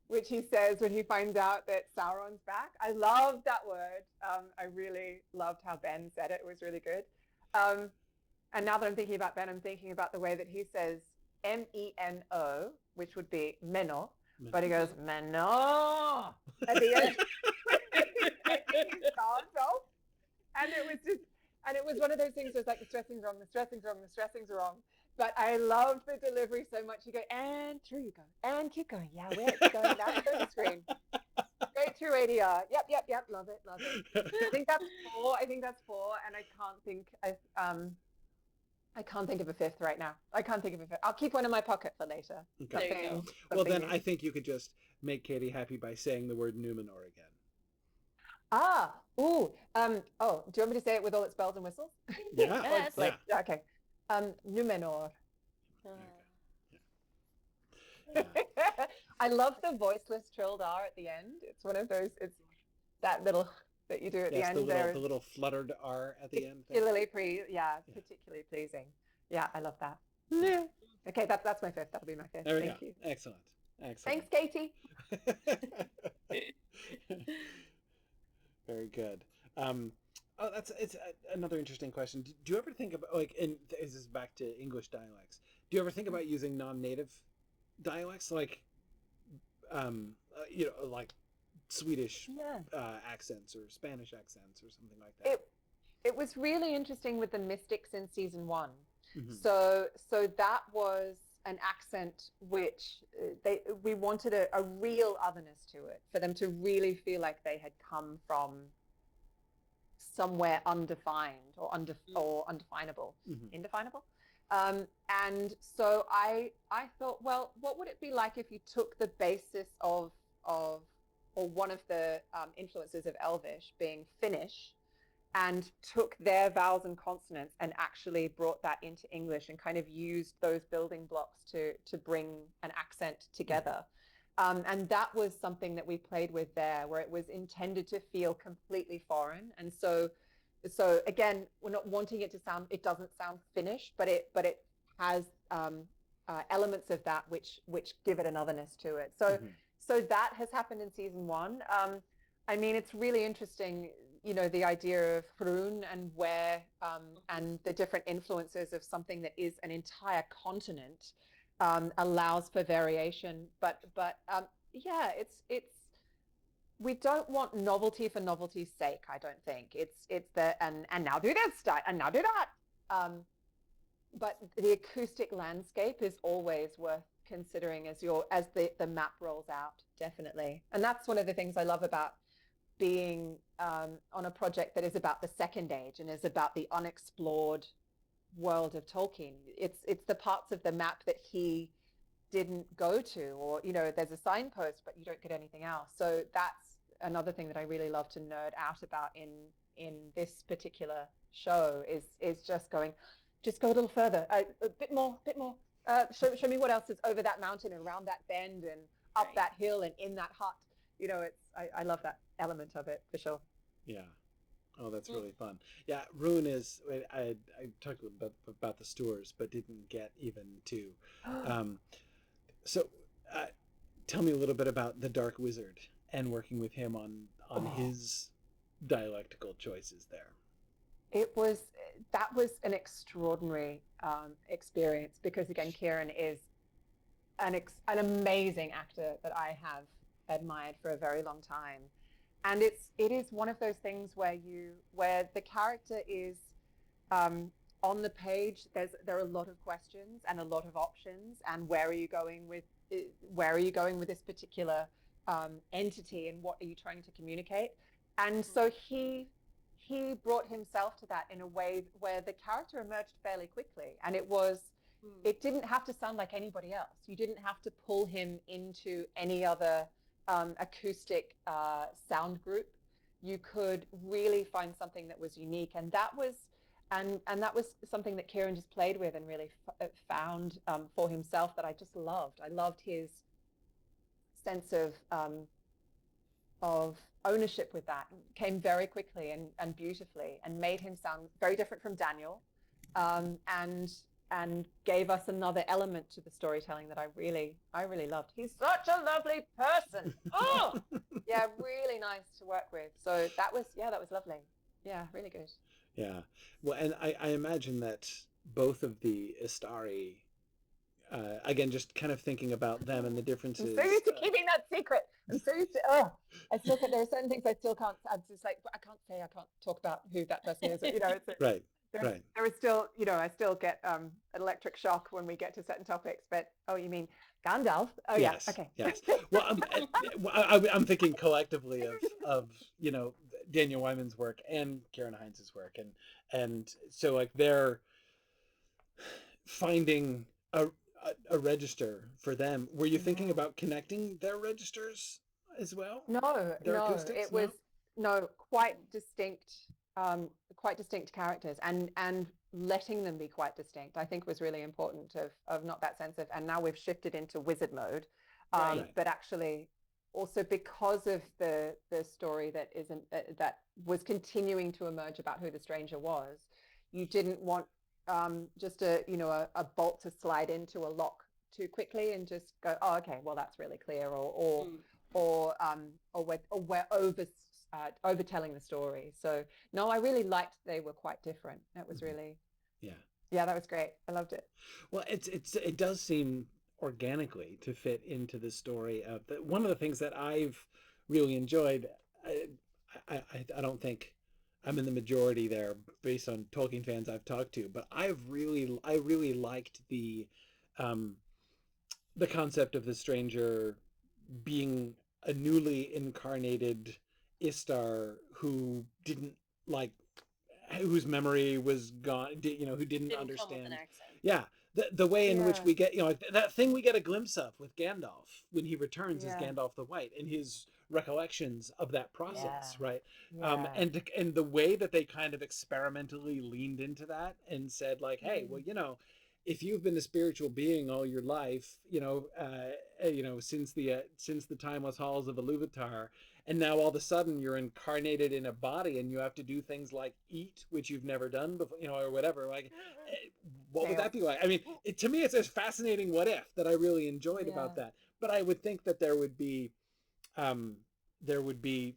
which he says when he finds out that Sauron's back. I loved that word. I really loved how Ben said it. It was really good. And now that I'm thinking about Ben, I'm thinking about the way that he says M-E-N-O, which would be Menno, but he goes Menno at the end. And it was one of those things where it's like the stressing's wrong, the stressing's wrong, the stressing's wrong. But I loved the delivery so much. You go, and through you go, and keep going. Yeah, where it's going, that's through the screen. Straight through ADR. Yep. Love it. I think that's four. And I can't think of a fifth right now. I can't think of a fifth. I'll keep one in my pocket for later. Okay. There you go. Well, then I think you could just make Katie happy by saying the word Numenor again. Do you want me to say it with all its bells and whistles? Yeah. Yes. Okay. Numenor. Yeah. I love the voiceless trilled R at the end. It's one of those, it's that little that you do at the end. The little fluttered R at the end. Particularly pleasing. Yeah, I love that. Yeah. Okay, that's my fifth. That'll be my fifth. There we Thank go. you. Excellent. Thanks, Katie. Very good. It's another interesting question. Do you ever think about, like, and this is back to English dialects, do you ever think about using non-native dialects, like, like Swedish accents or Spanish accents or something like that? It was really interesting with the Mystics in season 1. Mm-hmm. So that was an accent which we wanted a real otherness to it, for them to really feel like they had come from somewhere undefined or undefinable, indefinable. And so I thought, well, what would it be like if you took the basis of or one of the influences of Elvish being Finnish, and took their vowels and consonants and actually brought that into English and kind of used those building blocks to bring an accent together. And that was something that we played with there, where it was intended to feel completely foreign. And so again, we're not wanting it doesn't sound Finnish, but it has elements of that which give it an otherness to it. So that has happened in season 1. I mean, it's really interesting, the idea of Hrun and where and the different influences of something that is an entire continent allows for variation. But it's we don't want novelty for novelty's sake. I don't think it's the and now do this and now do that. But the acoustic landscape is always worth considering as the map rolls out, definitely. And that's one of the things I love about being on a project that is about the Second Age and is about the unexplored world of Tolkien. It's the parts of the map that he didn't go to, or there's a signpost but you don't get anything else. So that's another thing that I really love to nerd out about in this particular show is just go a little further, a bit more. Show me what else is over that mountain and around that bend and up that hill and in that hut. I love that element of it for sure. Yeah. Oh, that's really fun. Yeah, Rune is. I talked about the Stores, but didn't get even to. So, tell me a little bit about the Dark Wizard and working with him on his dialectical choices there. That was an extraordinary experience, because again, Kieran is an amazing actor that I have admired for a very long time, and it is one of those things where the character is on the page. There are a lot of questions and a lot of options, and where are you going with this particular entity, and what are you trying to communicate? And so he brought himself to that in a way where the character emerged fairly quickly, and it didn't have to sound like anybody else. You didn't have to pull him into any other acoustic sound group. You could really find something that was unique, and that was something that Kieran just played with and really found for himself that I just loved. I loved his sense of ownership with that. Came very quickly and beautifully, and made him sound very different from Daniel, and gave us another element to the storytelling that I really loved. He's such a lovely person. Oh, yeah, really nice to work with. So that was lovely. Yeah, really good. Yeah. Well, and I imagine that both of the Istari, again, just kind of thinking about them and the differences. I'm so used to keeping that secret. I'm so used to, oh, I still can't, there are certain things I still can't, I'm just like, I can't talk about who that person is. You know, it's Right. There is still, you know, I still get an electric shock when we get to certain topics, but, oh, you mean Gandalf? Oh, Yes. yeah, okay. Yes. Well, I'm thinking collectively of, you know, Daniel Wyman's work and Karen Heinz's work. And so like they're finding a register for them. Were you thinking about connecting their registers as well? No, Their acoustics? it was quite distinct characters, and letting them be quite distinct, I think, was really important of not that sense of, and now we've shifted into wizard mode, Right. but actually also because of the story that isn't that was continuing to emerge about who the stranger was, you didn't want just a bolt to slide into a lock too quickly and just go, oh, okay, well, that's really clear, or we're overtelling the story. So no, I really liked they were quite different. That was really, yeah, that was great. I loved it. Well, it does seem organically to fit into the story of one of the things that I've really enjoyed. I don't think I'm in the majority there based on Tolkien fans I've talked to, but I really liked the concept of the stranger being a newly incarnated Istar who didn't like, whose memory was gone, you know, who didn't understand. Yeah, the way in which we get, you know, that thing we get a glimpse of with Gandalf when he returns as Gandalf the White and his recollections of that process, right? And the way that they kind of experimentally leaned into that and said like, hey, well, you know, if you've been a spiritual being all your life, you know, since the timeless halls of Iluvatar, and now all of a sudden you're incarnated in a body and you have to do things like eat, which you've never done before, you know, or whatever. Like, what would that be like? I mean, to me, it's a fascinating what if that I really enjoyed about that. But I would think that there would be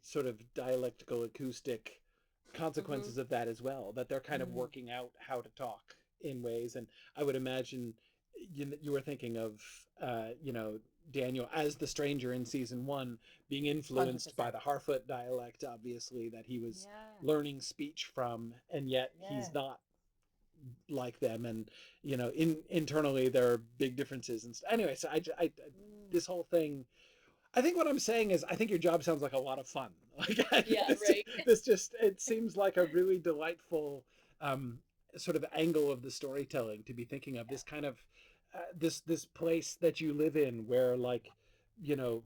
sort of dialectical acoustic consequences of that as well, that they're kind of working out how to talk in ways. And I would imagine you were thinking of, you know, Daniel as the stranger in season 1 being influenced 100%. by the Harfoot dialect, obviously, that he was learning speech from, and yet he's not like them. And, you know, internally there are big differences. And anyway, so I this whole thing, I think what I'm saying is I think your job sounds like a lot of fun. Like, this just, it seems like a really delightful sort of angle of the storytelling to be thinking of, this kind of this place that you live in where, like, you know,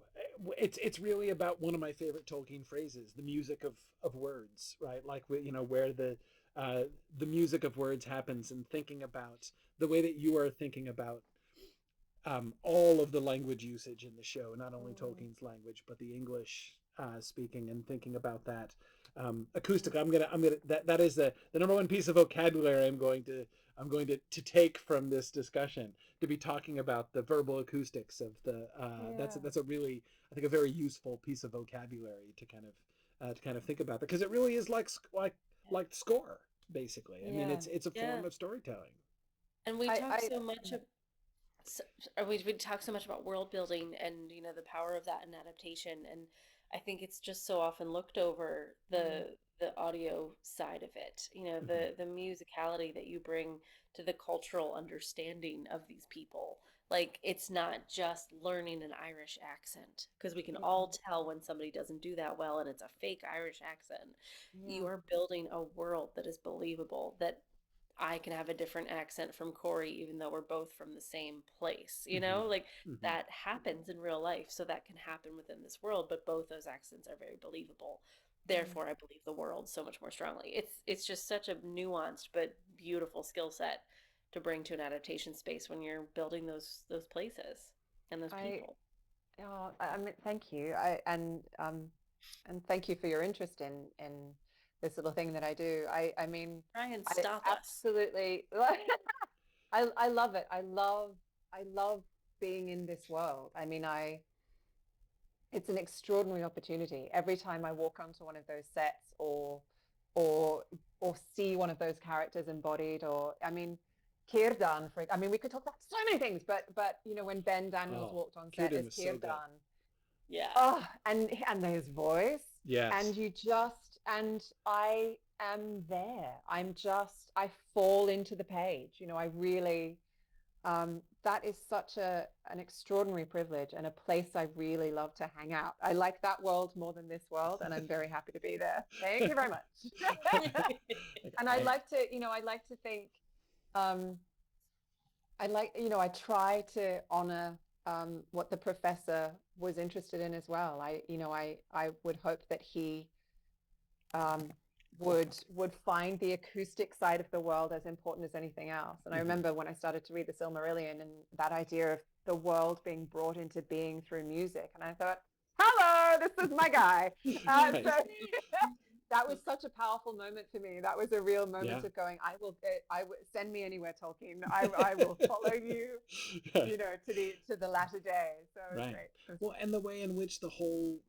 it's really about one of my favorite Tolkien phrases, the music of words, right? Like, you know, where the music of words happens, and thinking about the way that you are thinking about all of the language usage in the show, not only Tolkien's language, but the English speaking, and thinking about that acoustic. I'm gonna that is the number one piece of vocabulary I'm going to take from this discussion, to be talking about the verbal acoustics of the that's a really, I think, a very useful piece of vocabulary to kind of think about that, because it really is like score, basically. I mean, it's a form of storytelling. And we talk so much we talk so much about world building and, you know, the power of that in adaptation, and I think it's just so often looked over, the audio side of it, you know, the musicality that you bring to the cultural understanding of these people. Like, it's not just learning an Irish accent, because we can all tell when somebody doesn't do that well and it's a fake Irish accent. You are building a world that is believable, that I can have a different accent from Corey, even though we're both from the same place, you know, like that happens in real life. So that can happen within this world, but both those accents are very believable. Therefore, I believe the world so much more strongly. It's just such a nuanced but beautiful skill set to bring to an adaptation space when you're building those places and those people. I mean, thank you. And thank you for your interest in this little thing that I do. I mean, Try and stop us. Absolutely. I love it. I love being in this world. I mean, it's an extraordinary opportunity. Every time I walk onto one of those sets or or see one of those characters embodied, or I mean, Círdan, I mean, we could talk about so many things, but you know, when Ben Daniels walked on set as Círdan was so good. Círdan, Yeah. oh, and his voice, Yes. and I am there. I fall into the page. You know, I really, that is such an extraordinary privilege and a place I really love to hang out. I like that world more than this world, and I'm very happy to be there. Thank you very much. And I like to think, I try to honor what the professor was interested in as well. I would hope that he would find the acoustic side of the world as important as anything else. And I remember when I started to read the Silmarillion and that idea of the world being brought into being through music, and I thought, hello, this is my guy. So that was such a powerful moment for me. That was a real moment of going, I will send me anywhere, Tolkien. I will follow you, you know, to the latter day. So it was great. Well, and the way in which the whole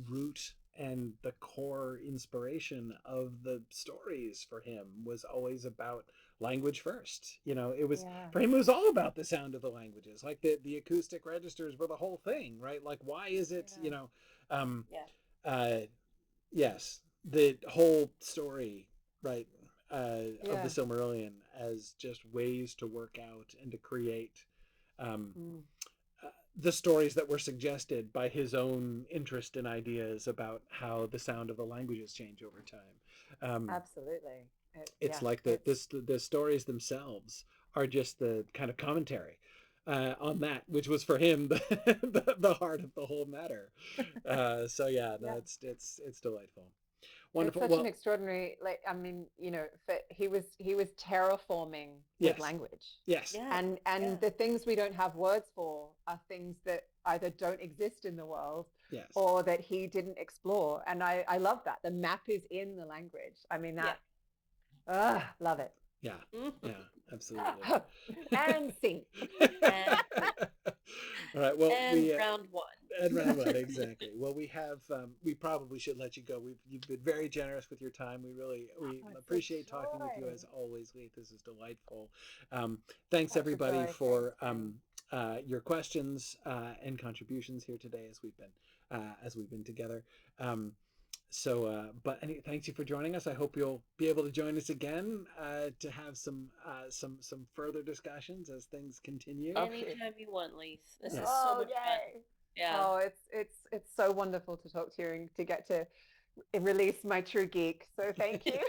root and the core inspiration of the stories for him was always about language first. You know, it was for him, it was all about the sound of the languages, like the acoustic registers were the whole thing, right? Like, why is it, you know, yes, the whole story, right, of the Silmarillion as just ways to work out and to create the stories that were suggested by his own interest and ideas about how the sound of the languages change over time. Absolutely. It's like the stories themselves are just the kind of commentary on that, which was for him the heart of the whole matter. So it's delightful. Wonderful. It's such an extraordinary, like, I mean, you know, he was terraforming with language. Yes. And the things we don't have words for are things that either don't exist in the world or that he didn't explore. And I love that. The map is in the language. I mean, love it. Yeah. Yeah, absolutely. And scene. All right. Well, round one. And round one, exactly. Well, we probably should let you go. You've been very generous with your time. We appreciate talking with you as always, Leith. This is delightful. Thanks everybody for your questions and contributions here today as we've been together. Thanks you for joining us. I hope you'll be able to join us again to have some further discussions as things continue. Anytime you want, Leith. This is so much fun. Yeah. Oh, it's so wonderful to talk to you and to get to release my true geek. So thank you.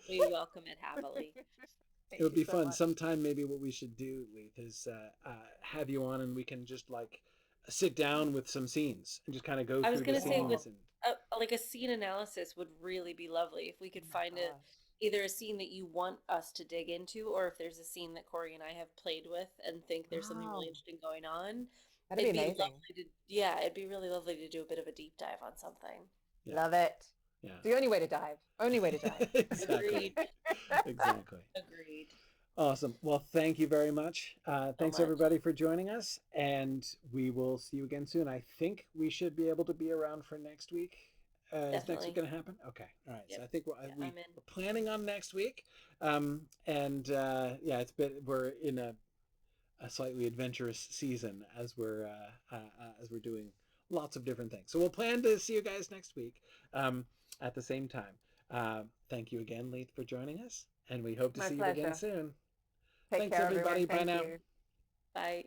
We welcome it happily. It would be fun. Much. Sometime maybe what we should do, Leith, is have you on and we can just like sit down with some scenes and just kind of go through the scenes. I was going to say, like a scene analysis would really be lovely if we could find either a scene that you want us to dig into, or if there's a scene that Corey and I have played with and think there's something really interesting going on. That'd be amazing. It'd be really lovely to do a bit of a deep dive on something. Yeah. Love it. Yeah. The only way to dive. Exactly. Agreed. Exactly. Agreed. Awesome. Well, thank you very much. Thanks everybody for joining us, and we will see you again soon. I think we should be able to be around for next week. Is next week going to happen? Okay. All right. Yep. So I think we're planning on next week. We're in a slightly adventurous season as we're doing lots of different things. So we'll plan to see you guys next week at the same time. Thank you again, Leith, for joining us, and we hope to see you again soon. Thanks, everybody. Bye now. You. Bye.